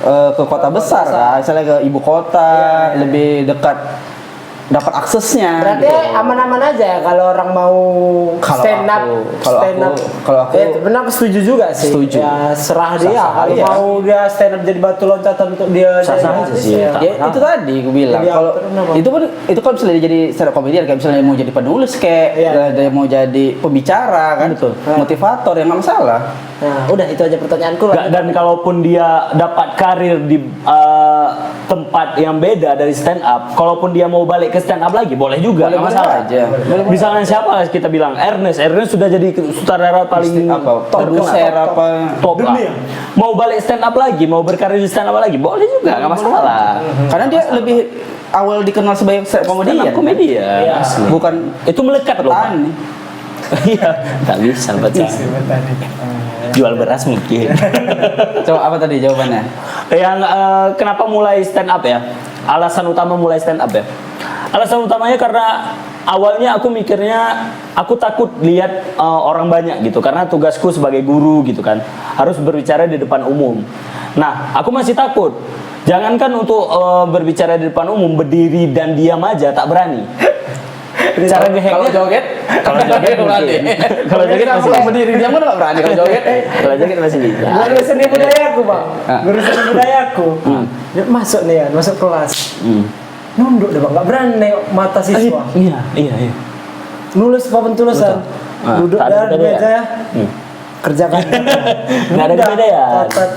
ke kota besar lah, misalnya ke ibu kota, lebih dekat dapat aksesnya. Berarti aman-aman aja ya kalau orang mau stand up. Kalau aku benar aku setuju juga sih. Setuju. Ya serah dia. Kalau iya. mau dia stand up jadi batu loncatan untuk dia Sah-sah aja sih. ya. Ya, itu tadi aku bilang Jadi kalau aktor kenapa? itu kan bisa jadi stand up comedian kayak misalnya mau jadi penulis kayak dia mau jadi pembicara kan, Betul. motivator yang nggak masalah. Nah, udah itu aja pertanyaanku. Dan kalaupun dia dapat karir di tempat yang beda dari stand up, kalaupun dia mau balik ke stand up lagi boleh juga, nggak masalah aja. Misalnya siapa kita bilang Ernest sudah jadi sutradara paling produser apa top lah. Mau balik stand up lagi, mau berkarir di stand up lagi boleh juga, nggak masalah. Karena dia lebih awal dikenal sebagai stand up Komedian. asli. Bukan Itu melekat loh. petani. Iya, tak bisa baca. Jual beras mungkin. Coba apa tadi jawabannya? Yang kenapa mulai stand up ya? Alasan utama mulai stand up ya? Alasan utamanya karena awalnya aku mikirnya aku takut lihat orang banyak gitu karena tugasku sebagai guru gitu kan harus berbicara di depan umum. Nah, aku masih takut. Jangankan untuk berbicara di depan umum, berdiri dan diam aja tak berani. Cara ngehacknya kalau joget berani. Kalau joget masih berdiri dia nggak berani kalau joget. Kalau joget masih bisa. Guru seni budayaku bang, guru seni budayaku. Dia masuk nih kan, masuk kelas. Nunduk deh bang, nggak berani nengok mata siswa. Iya. Nulis papan tulisan, duduk dari meja ya. Kerjakan. Nggak ada beda ya. Catat.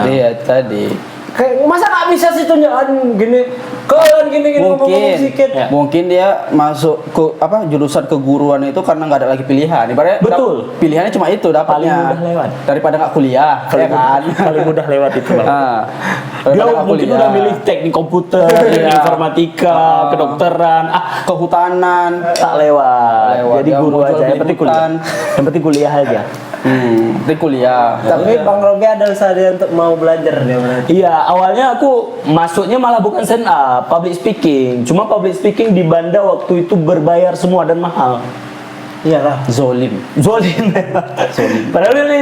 Iya tadi. Kayak masa nggak bisa sih tunjukan gini Kalian gini-gini ngomong mungkin sedikit. Ya. mungkin dia masuk ke jurusan keguruan itu karena nggak ada lagi pilihan. Ibaratnya Betul. pilihannya cuma itu dapatnya. Paling mudah lewat. Daripada nggak kuliah, ya kan? Paling mudah lewat itu bang. Ah, Dia daripada nggak mungkin kuliah. udah milih teknik komputer, Iya. informatika, kedokteran, Kehutanan. tak lewat. Lewat. Jadi Dia guru mau jual aja, yang beli penting kuliah. hutan. Yang penting kuliah aja. Nanti kuliah. Tapi Bang Robi ada usaha dia untuk mau belajar dia berarti. Iya, awalnya aku masuknya malah bukan stand up, public speaking. Cuma public speaking di Banda waktu itu berbayar semua dan mahal. Iyalah. Zolim. Zolim. Padahal ini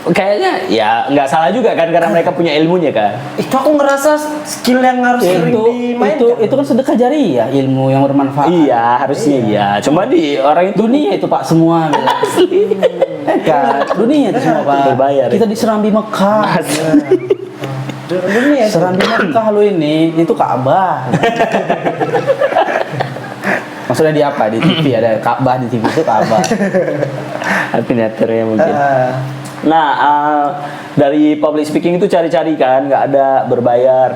kayaknya ya nggak salah juga kan karena mereka punya ilmunya kan. Itu aku ngerasa skill yang harus sering dimainkan. Itu kan sedekah jariah, ilmu yang bermanfaat. Iya, harusnya iya. Cuma di orang itu Dunia itu Pak semua. Kan, dunia itu semua Pak. Berbayar, ya. Kita di Serambi Mekah. Dunia itu. Serambi Mekah lo ini, itu Ka'bah. Maksudnya di apa? Di TV ada Ka'bah, di TV itu Ka'bah. afiliatornya mungkin. Ah. Nah, dari public speaking itu cari-cari kan, nggak ada berbayar.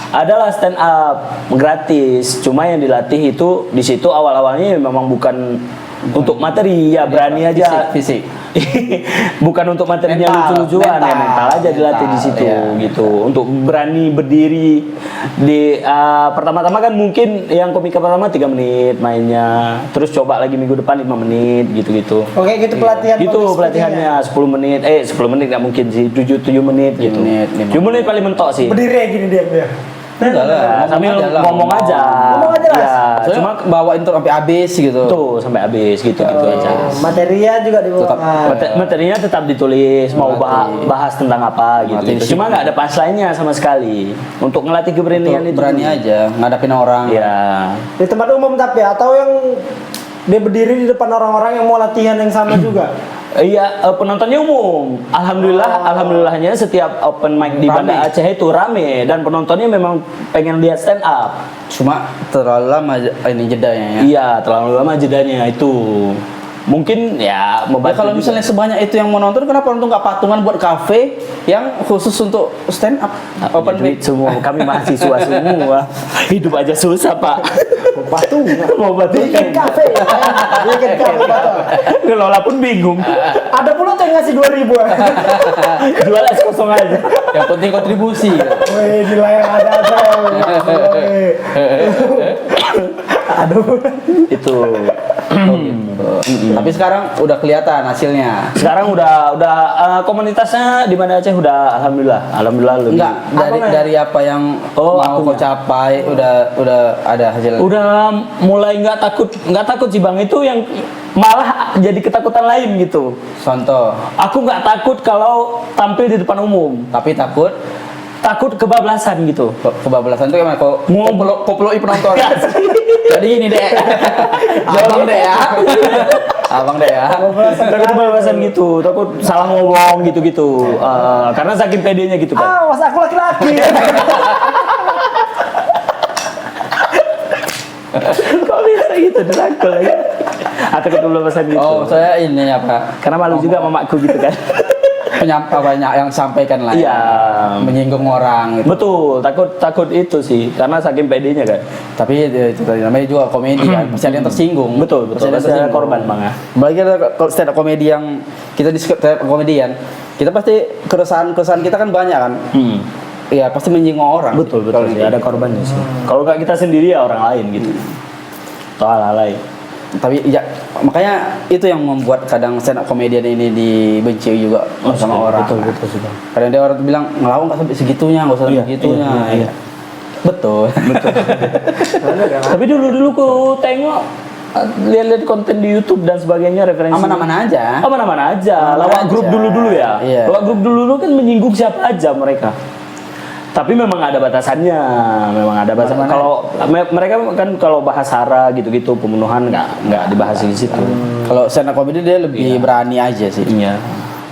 Adalah stand up gratis, cuma yang dilatih itu di situ awal-awalnya memang bukan untuk materi, ya berani aja. Fisik. Bukan untuk materinya Mental, lucu-lucuan, ya mental, mental aja dilatih di mental, situ iya. gitu. Untuk berani berdiri di pertama-tama kan mungkin yang komika pertama 3 menit mainnya, terus coba lagi minggu depan 5 menit gitu-gitu. Oke, gitu pelatihan. Gitu public pelatihannya 10 menit, 10 menit nggak mungkin sih, 7 menit gitu. 7 menit, 7 menit paling mentok sih. speaking-nya. Berdiri gini dia. Enggak lah, Nah, sambil aja lah, ngomong aja. Ngomong aja lah. Ya, Soalnya cuma bawain tuh sampai habis gitu. tuh sampai habis gitu aja. Materinya juga dibawa. Tetap Materinya tetap ditulis, mau bahas tentang apa gitu. Ngelatih Cuma nggak ada punchline-nya sama sekali. Untuk ngelatih keberanian itu. Berani aja ngadapin orang. Iya. Di tempat umum tapi atau yang dia berdiri di depan orang-orang yang mau latihan yang sama juga. Iya, penontonnya umum. Alhamdulillahnya setiap open mic di Banda Rame. Aceh itu rame dan penontonnya memang pengen lihat stand up. Cuma terlalu lama ini jedanya ya. Iya, terlalu lama jedanya itu. Mungkin ya Ya, membantu kalau juga. misalnya sebanyak itu yang mau nonton, kenapa nonton nggak patungan buat kafe yang khusus untuk stand up open Duit mic? semua, kami mahasiswa semua. Hidup aja susah, Pak. Patungan. Mau Bikin batuin. kafe. Bikin kafe. Ngelola pun bingung. Ada pula tuh yang ngasih 2.000. Jual es kosong aja. Yang penting kontribusi. Wih, nilai yang ada. Aduh. Itu. Tapi sekarang udah kelihatan hasilnya. Sekarang udah komunitasnya di Banda Aceh udah alhamdulillah lebih. Enggak, dari apa yang Oh, mau kau akunya. capai udah ada hasil. Udah mulai nggak takut sih Bang, itu yang malah jadi ketakutan lain gitu. Contoh, Aku nggak takut kalau tampil di depan umum, tapi takut takut kebablasan gitu. kebablasan itu gimana? Kau peluk penonton. Jadi ini deh. Abang deh ya. Abang deh ya. Takut kebablasan gitu, takut salah ngomong gitu-gitu. Karena saking pedenya gitu kan. Awas aku laki-laki. Kok bisa gitu dirangkul lagi? Atau kebablasan gitu. Oh, saya ini apa? Karena malu juga mamaku gitu kan. Banyak yang sampaikan lah. Iya. Menyinggung orang gitu. Betul, takut itu sih, karena saking pedenya kan. Tapi itu tadi namanya juga komedi kan. Pasti ada yang tersinggung. Betul, Pasti pasti ada korban Bang ya. Bagi stand up komedi yang kita di stand up komedian, kita pasti keresahan kita kan banyak kan. Iya, pasti menyinggung orang. Betul, Kalau sih, gitu. ada korbannya sih. Kalau nggak kita sendiri ya orang lain gitu. Atau hal lain. Tapi ya makanya itu yang membuat kadang stand up komedian ini dibenci juga sama orang. Betul sih Bang. Kadang dia orang tuh bilang ngelawak nggak sampai segitunya, nggak usah sampai segitunya. iya. Betul. Tapi dulu ku tengok lihat-lihat konten di YouTube dan sebagainya referensi. Aman-aman aja. Aman-aman aja. Aman Lawak aja. grup dulu ya. Iya. Lawak grup dulu kan menyinggung siapa aja mereka. Tapi memang ada batasannya, Kalau mereka kan kalau bahas sara gitu-gitu pembunuhan nggak dibahas di situ. Kalau stand up comedy dia lebih berani aja sih. Iya.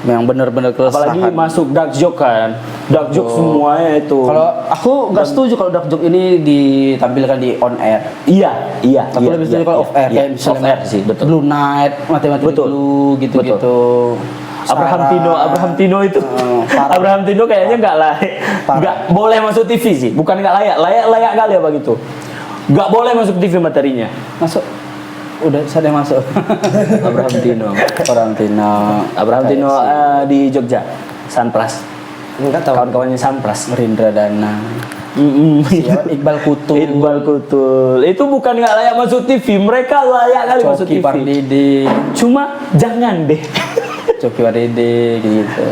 Yang bener-bener keresahan. Apalagi masuk dark joke kan, dark joke semuanya itu. Kalau aku nggak setuju kalau dark joke ini ditampilkan di on air. Iya. Aku lebih setuju kalau off air. Iya, Kayak misalnya off air sih, betul. Blue Night, Mati-Mati Betul. Blue gitu-gitu. Abraham Tino itu parah. Abraham Tino kayaknya nggak layak, Parah. nggak boleh masuk TV sih, bukan nggak layak kali apa gitu. Nggak boleh masuk TV materinya. Masuk. Udah saya masuk. Abraham Tino. Abraham Tino di Jogja, Sunpras. Enggak tahu. Kawan-kawannya Sunpras. Gerindra Dana. Siapa? Iqbal Kutul. Iqbal Kutul. Itu bukan nggak layak masuk TV, mereka layak kali masuk Coki TV. Pardede. Cuma jangan deh. Coki Pardede gitu.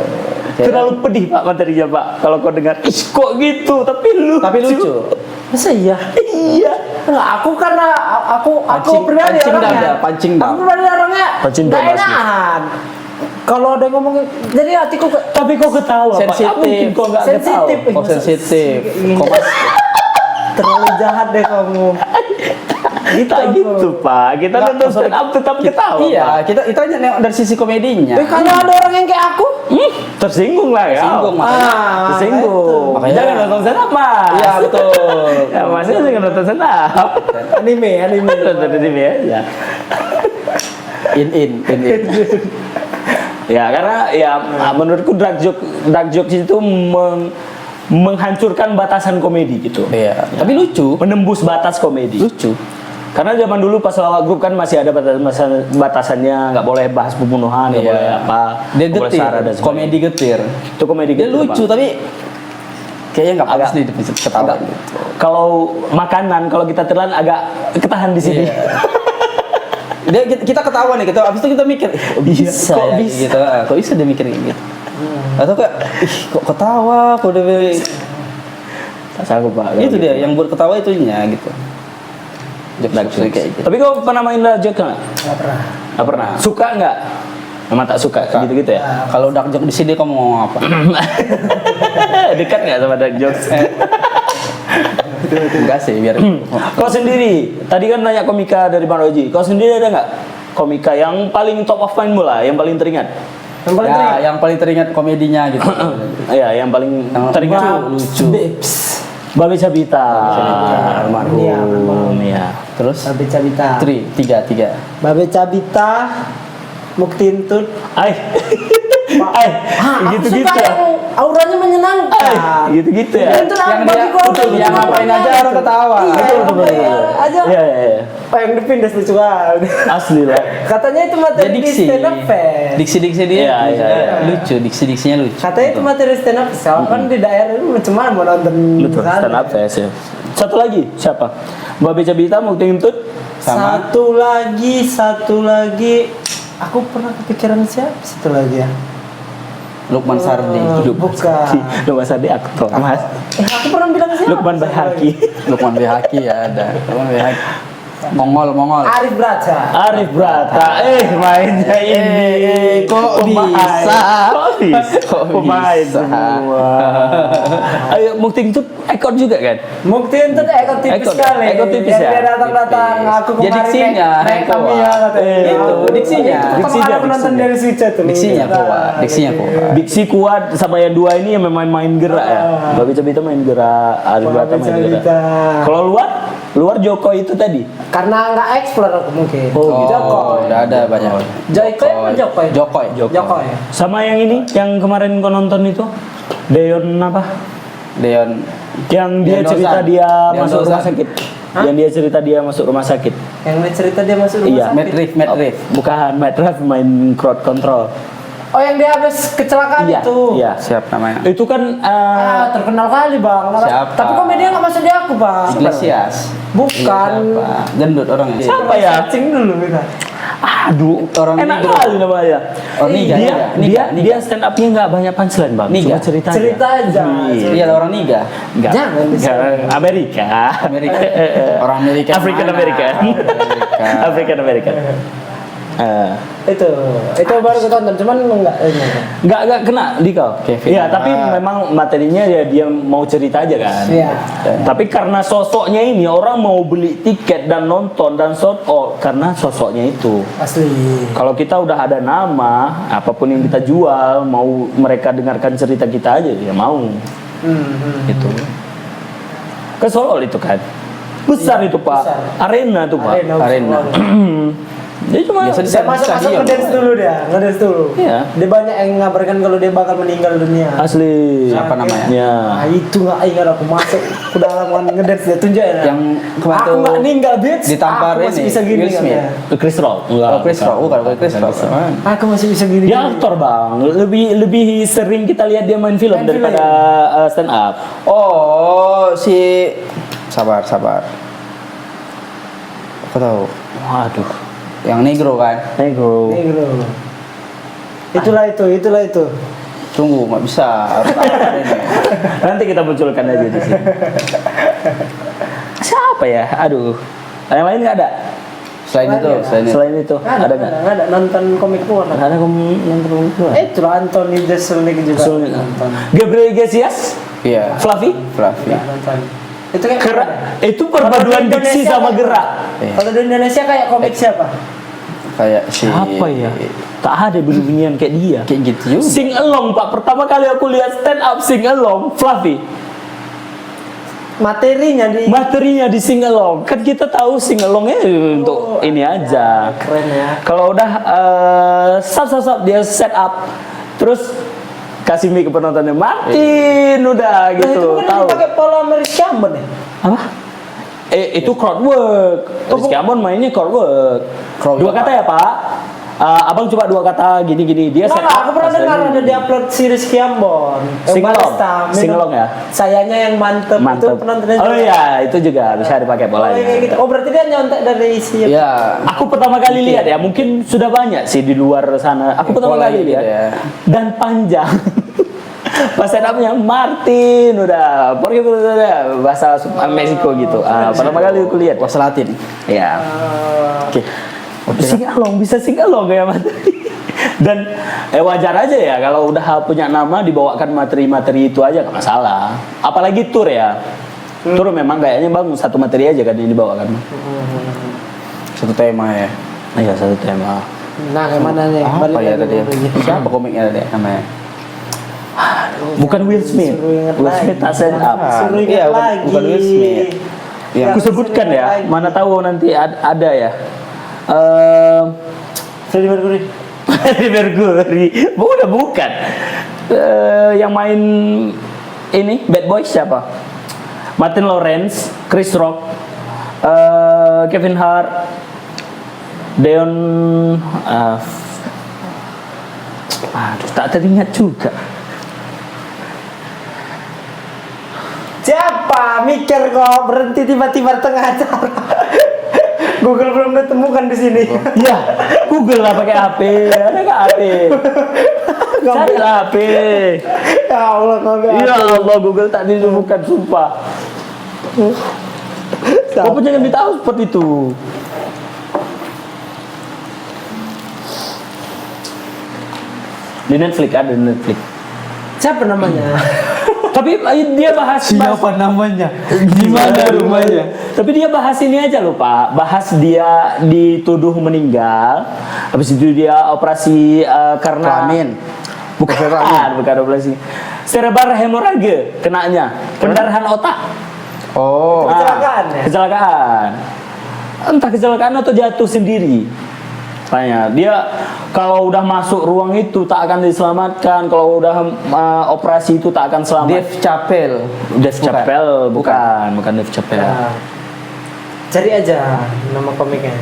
Terlalu pedih Pak materinya Pak. Kalau kau dengar, ih kok gitu, tapi lucu. Masa iya? Iya. Nah, aku karena aku pribadi pancing orangnya. dada, pancing Aku dada. pribadi orangnya. Pancing nggak dada, enakan. Kalau ada yang ngomong, jadi hatiku Tapi kau ketawa Pak. Sensitif. Mungkin kau nggak sensitif. ketawa. Kok sensitif. Iya. Kok mas- Terlalu jahat deh kamu. Kita gitu Pak. Kita Nggak, nonton maksudnya- stand up tetap ketawa. Iya, Pak. kita hanya nengok dari sisi komedinya. Kalau ada orang yang kayak aku, Tersinggung lah ya. Tersinggung, makanya. Tersinggung. Makanya- Jangan nonton stand up Mas. Iya, betul. Ya masnya jangan nonton stand up. anime. Nonton di TV aja. In. Ya karena ya menurutku dark jokes itu menghancurkan batasan komedi gitu. Iya. Tapi lucu. Menembus batas komedi. Lucu. Karena zaman dulu pas awal grup kan masih ada batasannya, nggak boleh bahas pembunuhan, nggak Iya. boleh apa, Dia nggak boleh getir. sara dan sebagainya. Komedi getir. Itu komedi Dia gitu, lucu Bang. tapi kayaknya nggak pantas Agak- nih ketawa agak- gitu. Kalau makanan, kalau kita telan agak ketahan di sini. Iya. Kita ketawa nih, abis itu kita mikir, bisa kok ya, bisa? gitu. Kok bisa dia mikir gitu? Atau kayak, kok ketawa, kok dia Tak sanggup Pak. itu dia yang buat ketawa itunya gitu. Dark Jokes jokes. kayak gitu. Tapi kau pernah main dark joke nggak? nggak pernah. Nggak pernah. Suka nggak? Memang tak suka gitu-gitu ya? Kalau dark joke di sini kamu ngomong apa? Dekat nggak sama dark jokes? Enggak sih, biar Kau sendiri, tadi kan nanya komika dari Bang Roji. Kau sendiri ada nggak komika yang paling top of mind mula, yang paling teringat? Yang paling ya, teringat. yang paling teringat komedinya gitu. Iya, yang paling Yang teringat. lucu. Babes. Babe Cabita, almarhum. Iya, almarhum. Iya. Terus Babe Cabita. tiga. Babe Cabita. Muktintut. Ay, Aku gitu-gitu. suka yang auranya menyenangkan. Gitu-gitu ya. Itu Yang bagi dia- gua betul, auranya yang ngapain aja orang ketawa. Iya, Betul, yang betul, ngapain betul. aja. Iya, iya. Apa yang dipindah lucu banget. Asli lah. Katanya itu Dia materi di diksi. stand up fest. Diksi dia Iya, iya. lucu, diksi-diksinya lucu. Katanya itu materi stand up fest. Kan di daerah itu macam mana mau nonton Betul, sana. stand up fest ya. Satu lagi, siapa? Babe Cabita, Muktintut. Sama. Satu lagi. Aku pernah kepikiran siapa satu lagi ya? Lukman Sardi. Bukan. Lukman Sardi aktor, Mas. Aku pernah bilang siapa? Lukman satu Bahaki. lagi? Lukman Behaki ya ada. Lukman Behaki. Mongol. Arif Braca. Arif Brata, mainnya ini. kok Pemain. bisa? Kok bisa? Kok Pemain bisa? semua. Ayo, Muktintut ekor juga kan? Mukti itu ekor tipis Ekor- sekali. ekor tipis Yang ya? dia datang-datang. Tipis. Aku Dia kemarin diksinya, naik yang Tamiya kuat. katanya. Itu, diksinya. Diksinya. Aku nonton dari situ tuh. Diksinya kuat, diksinya Gitu. kuat. Diksi kuat sama yang dua ini yang main gerak ya. Babe Cabita main gerak, Arif Brata main gerak. Cabita. Kalau luar Joko itu tadi. Karena nggak explore aku mungkin. Oh, gitu. Jokoy. udah ada banyak. Jokoy apa Jokoy? Jokoy. Jokoy. Sama yang ini, yang kemarin kau nonton itu, Deon apa? Deon. Yang dia Deon cerita Dozan. dia Deon masuk Dozan. rumah sakit. Yang dia cerita dia masuk rumah sakit. Yang main cerita dia masuk rumah Iya. sakit. Matt Reeves. Bukan Matt Reeves main crowd control. Oh yang dia habis kecelakaan Iya, itu. iya. Siapa namanya? Itu kan Terkenal kali bang. Siapa? Tapi komedinya nggak masuk di aku bang. Iglesias. Bukan. Siapa? Gendut orangnya. Siapa ya? Searching dulu kita. Aduh, Orang enak Negro. kali namanya. Oh, Niga, dia dia stand up-nya nggak banyak punchline bang. Niga. Cuma cerita aja. Cerita aja. Iya. Iya, orang Niga. Enggak. Jangan disebut. Amerika. Amerika. Orang Amerika. African mana? American. Amerika. African American. Itu baru aku tonton, cuman Nggak kena di kau. Kevin Iya, Hart. tapi memang materinya ya dia mau cerita aja kan. Iya. Tapi karena sosoknya ini orang mau beli tiket dan nonton dan sold out karena sosoknya itu. asli. Kalau kita udah ada nama, apapun yang kita jual, mau mereka dengarkan cerita kita aja, ya mau. Gitu. Ke Solo itu kan. Besar Iya, itu Pak. besar. Arena tuh Pak. Arena. Dia cuma Biasa Dia masuk ngedance dulu ngedance dulu. Iya. Dia banyak yang ngabarkan kalau dia bakal meninggal dunia. asli. Siapa namanya? Ya. Nah, itu nggak ingat aku masuk ke dalam ngedance dia tunjuk ya. Yang kemarin aku tuh nggak ninggal bitch. ditampar Aku masih ini, bisa gini Will Smith. kan. Chris Rock. Enggak. Oh, Chris Rock, bukan Chris Rock. Aku masih bisa gini. Dia aktor bang, lebih sering kita lihat dia main film Main daripada stand up. Oh, si sabar. Aku tahu. Waduh, Yang negro kan? nego. Negro. Itulah itu. Tunggu, nggak bisa. Harus tampar ini. Nanti kita munculkan aja di sini. Siapa ya? Aduh, yang lain nggak ada. Selain itu. Selain itu ada nggak? Nggak ada nonton komik luar. Nggak ada nonton komik. Itulah Anthony Jeselnik juga. Nonton. Gabriel Iglesias, Iya. Fluffy. Fluffy. Nggak nonton. Itu kayak Gerak. Itu perpaduan Kalau di diksi Indonesia sama kayak- gerak. Kalau di Indonesia kayak komik siapa? Kayak si. Apa ya? Tak ada bunyi-bunyian kayak dia. Kayak gitu juga. Sing along Pak. Pertama kali aku lihat stand up sing along Fluffy. Materinya Materinya di sing along. Kan kita tahu sing alongnya untuk ini aja. keren ya. Kalau udah sub dia set up terus kasih mic ke penontonnya Martin udah Nah, gitu itu bukan tahu. pakai pola Rizky Ambon ya? Apa? Itu crowd work. Rizky Ambon mainnya crowd work. Crowd Dua work, kata ya Pak. Abang coba dua kata gini-gini dia set Nggak, up. aku pernah pas dengar lagi- ada di upload si Rizky Ambon. Yang Sing along. Barista, minum Sing along ya? Sayanya yang mantep, itu penontonnya Oh juga. iya, itu juga bisa dipakai Oh, polanya. kayak gitu. Oh berarti dia nyontek dari isi. Iya. Aku pertama kali lihat ya, mungkin sudah banyak sih di luar sana. Aku pertama Pola kali gitu lihat ya. dan panjang. Pas stand up-nya Martin udah pergi bahasa Meksiko gitu. Pertama kali aku lihat. Bahasa Latin. Ya. Oke. Sing along bisa sing along kayak materi. Dan wajar aja ya kalau udah punya nama dibawakan materi-materi itu aja nggak masalah. Apalagi tour ya. Tour memang kayaknya bang satu materi aja kan yang dibawakan. Satu tema ya. Iya satu tema. Nah, kayak mana nih? Apa Balik ya lagi. tadi? Siapa komiknya tadi namanya? Bukan Will Smith. Suruh ingat Will Smith tak stand up. Suruh ingat Iya, lagi. bukan Will Smith. Iya. Aku sebutkan ya, mana tahu nanti ada ya. Freddie Mercury. Freddie Mercury, udah bukan. Yang main ini Bad Boys siapa? Martin Lawrence, Chris Rock, Kevin Hart, Deon. Aduh, tak teringat juga. Siapa? Mikir kok berhenti tiba-tiba tengah acara. Google belum ditemukan di sini. Ya, Google lah pakai HP. Ada nggak HP? Cari lah HP. Ya Allah, ngambil Ya Allah, Google tak ditemukan, sumpah. Kau pun jangan tahu seperti itu. Di Netflix ada di Netflix. Siapa namanya? Tapi dia bahas namanya? di mana rumahnya. Tapi dia bahas ini aja loh Pak. Bahas dia dituduh meninggal. Habis itu dia operasi karena Kelamin. bukan operasi. Cerebral hemorrhage kenanya. Pendarahan otak. Oh. Kecelakaan ya? Kecelakaan. Entah kecelakaan atau jatuh sendiri. Tanya, dia kalau udah masuk ruang itu tak akan diselamatkan. Kalau udah operasi itu tak akan selamat. Dave Chappelle. Dave Chappelle, bukan Dave Chappelle. Ya. Cari aja nama komiknya.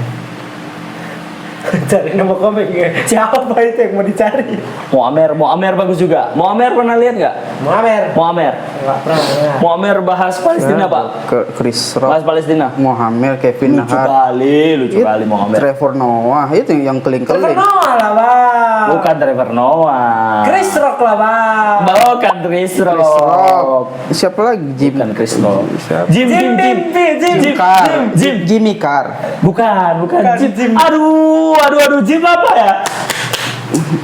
Cari nama komiknya. Siapa itu yang mau dicari? Muammer bagus juga. Muammer pernah lihat nggak? Muammer. Enggak pernah. Enggak. Muammer bahas Palestina Pak. Ke Chris Rock, Bahas Palestina. Mohamed, Kevin Lucu Hart, kali Muammer. Trevor Noah, itu yang keling-keling. Noah lah, Bang. Bukan Trevor Noah. Chris Rock lah, Bang. Bukan Chris Rock. Chris Rock. Siapa lagi? Bukan Chris Rock. Siapa? Jim. Jimmy Carr. Bukan Jim. Jim. Aduh, Jim apa ya?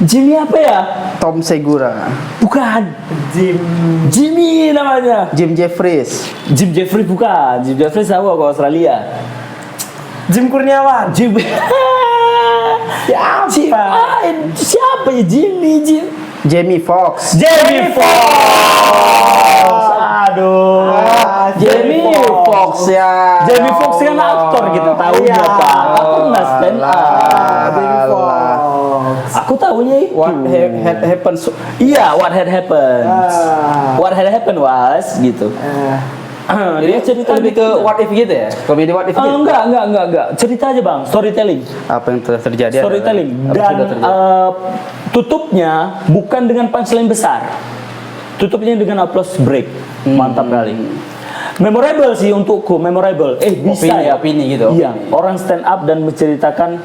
Jimmy apa ya? Tom Segura. Bukan. Jimmy namanya. Jim Jeffries. Jim Jeffries bukan. Jim Jeffries tahu ke Australia. Jim Kurniawan. Jim. Siapa? Siapa ya Jimmy? Jamie Foxx. Jamie Foxx. Aduh. Ah, Jamie Foxx. ya. Jamie Foxx kan aktor kita tahunya Iya. Pak. Aku nggak stand up. Jamie Foxx. Aku tahunya itu. What had happened? Iya, what had happened. What had happened was gitu. Dia cerita lebih ke what if gitu ya? Komedi what if gitu? Enggak. Cerita aja bang, storytelling. Apa yang telah terjadi? Storytelling. Apa Dan sudah terjadi? tutupnya bukan dengan punchline besar. Tutupnya dengan applause break. Mantap kali. Memorable sih untukku, memorable. Bisa Opini, ya. opini gitu, Iya, opini. orang stand up dan menceritakan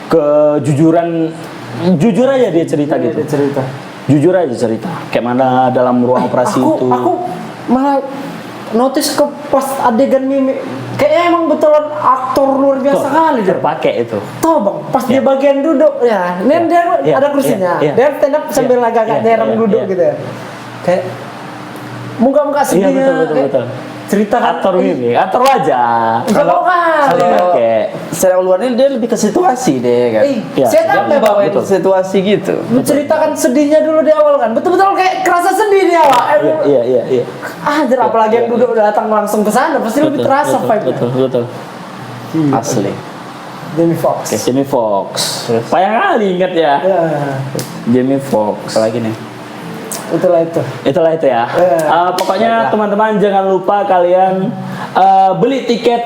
kejujuran. Jujur aja dia cerita gitu. Dia cerita. Jujur aja cerita. Kayak mana dalam ruang operasi itu. Aku malah notice ke pas adegan mimik, kayaknya emang betulan aktor luar biasa Tuh, kali dia. terpakai itu. Tahu bang, pas dia bagian duduk ya, ini dia ada kursinya, dia stand up sambil agak-agak nyerang duduk gitu ya. Kayak muka-muka Iya sedihnya, betul. cerita kan, Aktor ini, aktor wajah. Kalau Kalau Kayak secara luarnya dia lebih ke situasi deh kan. Iya. saya Dia apa bang? bawain situasi gitu. Menceritakan sedihnya dulu di awal kan, betul-betul kayak kerasa sedih di awal. Iya. Anjir, apalagi yang duduk datang langsung ke sana, pasti lebih terasa vibe-nya. Betul. Asli. Jamie Foxx. Jamie Foxx. Payah kali ingat ya. Ya, Jamie Foxx. Apalagi nih? itulah itu. Itulah itu ya. Pokoknya teman-teman jangan lupa kalian beli tiket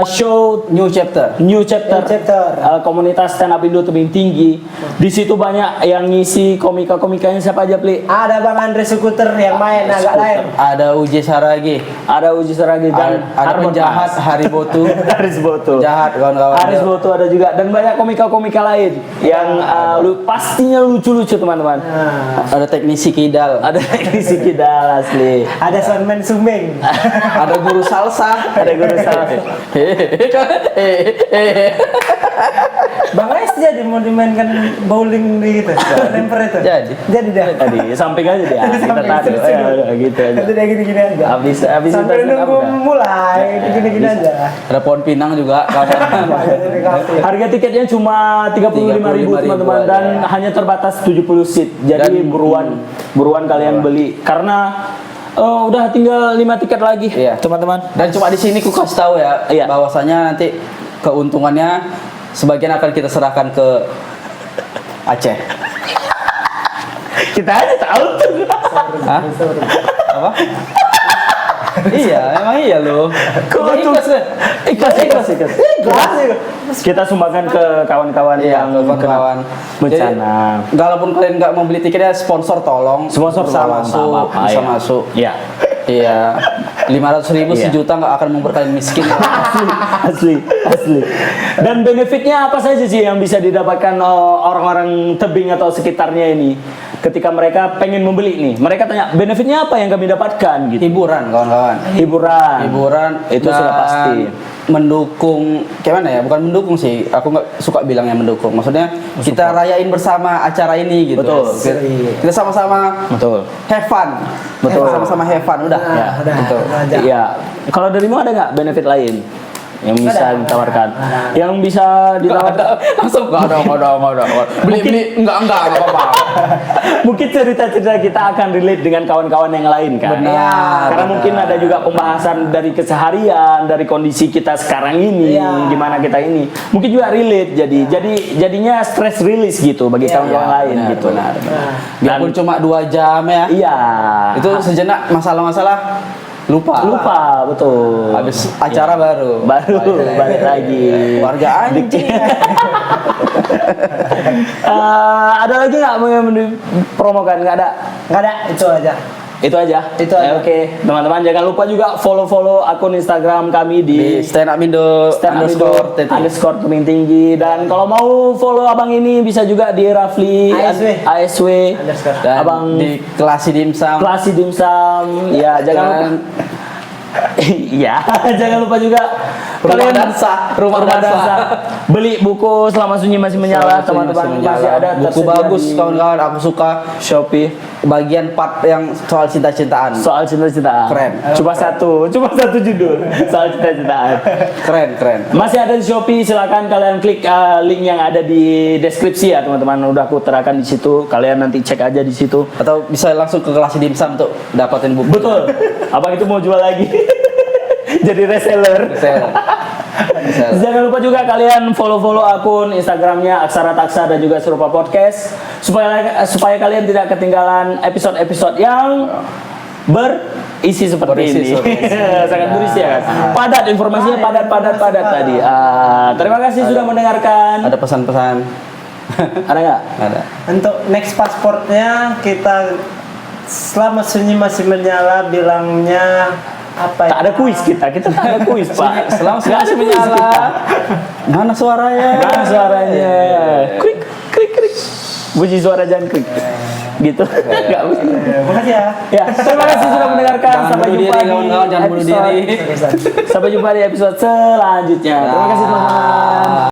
show New chapter. New Chapter, New Chapter. Komunitas stand up Indo Tebing Tinggi. Di situ banyak yang ngisi komika-komikanya. Siapa aja, Pli? Ada Bang Andre Sukuter yang main agak lain. Ada Uji Saragi. Ada Uji Saragi dan Ada penjahat Haribotu. Haris Boto. Jahat kawan-kawan. Haris Boto ada juga dan banyak komika-komika lain yang pastinya lucu-lucu teman-teman. Ada teknisi kidal. Ada teknisi kidal asli. Ada Soundman Sumeng. Ada guru salsa. Ada guru salsa. Bang Ais jadi mau dimainkan bowling di gitu. Lempar itu. Jadi dah. Tadi samping aja dia. Kita Samping, taruh gitu aja. Nanti dia gini-gini aja. Habis Sampai kita nunggu mulai, gini-gini aja. Ada pohon pinang juga kawan. Jadi kafe. Harga tiketnya cuma 35.000 teman-teman dan hanya terbatas 70 seat. Jadi Dan- buruan kalian beli karena udah tinggal 5 tiket lagi, Iya. teman-teman. Dan cuma di sini ku kasih tahu ya, Iya. bahwasanya nanti keuntungannya sebagian akan kita serahkan ke Aceh. Kita aja tahu tuh. Hah? Apa? Iya, emang iya loh. Ikhlas. Kita sumbangkan ke kawan-kawan Iya, yang ke kawan-kawan. bencana. Jadi, walaupun kalian nggak mau beli tiketnya, sponsor tolong. Sponsor bisa tolong, masuk, tak apa-apa, bisa ya. masuk. Iya. Iya, 500.000 Iya. sejuta nggak akan membuat kalian miskin. asli. Dan benefitnya apa saja sih yang bisa didapatkan orang-orang tebing atau sekitarnya ini ketika mereka pengen membeli nih? Mereka tanya benefitnya apa yang kami dapatkan gitu. Hiburan, kawan-kawan. Hiburan Itu itu sudah pasti. Mendukung, kayak mana ya? Bukan mendukung sih. Aku nggak suka bilangnya mendukung. Maksudnya kita rayain bersama acara ini gitu. Betul. Kita sama-sama Betul. have fun. Betul. Sama-sama have fun. Udah. Ya, udah. Betul. Aja. Iya. Kalau darimu ada nggak benefit lain yang bisa Ada. ditawarkan? Ada. Yang bisa ditawarkan? Langsung nggak ada. Beli nggak apa-apa. Mungkin cerita-cerita kita akan relate dengan kawan-kawan yang lain kan. Benar, Karena benar. mungkin ada juga pembahasan dari keseharian, dari kondisi kita sekarang ini, Iya. gimana kita ini. Mungkin juga relate jadinya stress release gitu bagi kawan-kawan lain benar, gitu. benar. Nah, Biarpun cuma 2 jam ya. Iya. Itu sejenak masalah-masalah lupa. betul. Habis acara baru balik lagi. Warga anjing. Ada lagi nggak yang dipromokan? Nggak ada. Nggak ada, itu aja. Itu aja. Itu aja. Oke, teman-teman jangan lupa juga follow akun Instagram kami Di di stand up Indo underscore Tebing Tinggi. Dan kalau mau follow abang ini bisa juga di Rafli ASW Underscore. dan abang di Klasi Dimsum. Klasi Dimsum. Ya jangan lupa. Iya, jangan lupa juga Rumah Dansa, Rumah Dansa. Beli buku Selama Sunyi Masih Menyala, teman-teman. Masih ada buku tersedia bagus di kawan-kawan, aku suka Shopee. bagian part yang soal cinta-cintaan. Soal cinta-cintaan. Keren. Cuma satu judul. Soal cinta-cintaan. Keren. Masih ada di Shopee, silakan kalian klik link yang ada di deskripsi ya teman-teman. Udah aku terakan di situ. Kalian nanti cek aja di situ. Atau bisa langsung ke Klasi Dimsum untuk dapatin buku. Betul. Abang itu mau jual lagi. Jadi reseller. Reseller. Jangan lupa juga kalian follow akun Instagramnya Aksara Taksa dan juga Serupa Podcast supaya kalian tidak ketinggalan episode-episode yang berisi seperti ini. Sangat berisi ya kan. Padat informasinya padat tadi. Terima kasih sudah mendengarkan. Ada pesan-pesan? Ada nggak? Ada. Untuk next pasportnya kita selama sunyi masih menyala bilangnya apa ya? Tak ada kuis kita tak ada kuis Pak. Selama Nggak ada masih kuis menyala. kita. Mana suaranya? Mana suaranya? Krik krik krik. Bunyi suara jangkrik. Gitu. Enggak usah. Makasih ya. Ya, terima kasih sudah mendengarkan. Jangan Sampai bunuh jumpa diri, di kawan-kawan, jangan bunuh episode. diri. Sampai jumpa di episode selanjutnya. Terima kasih teman-teman.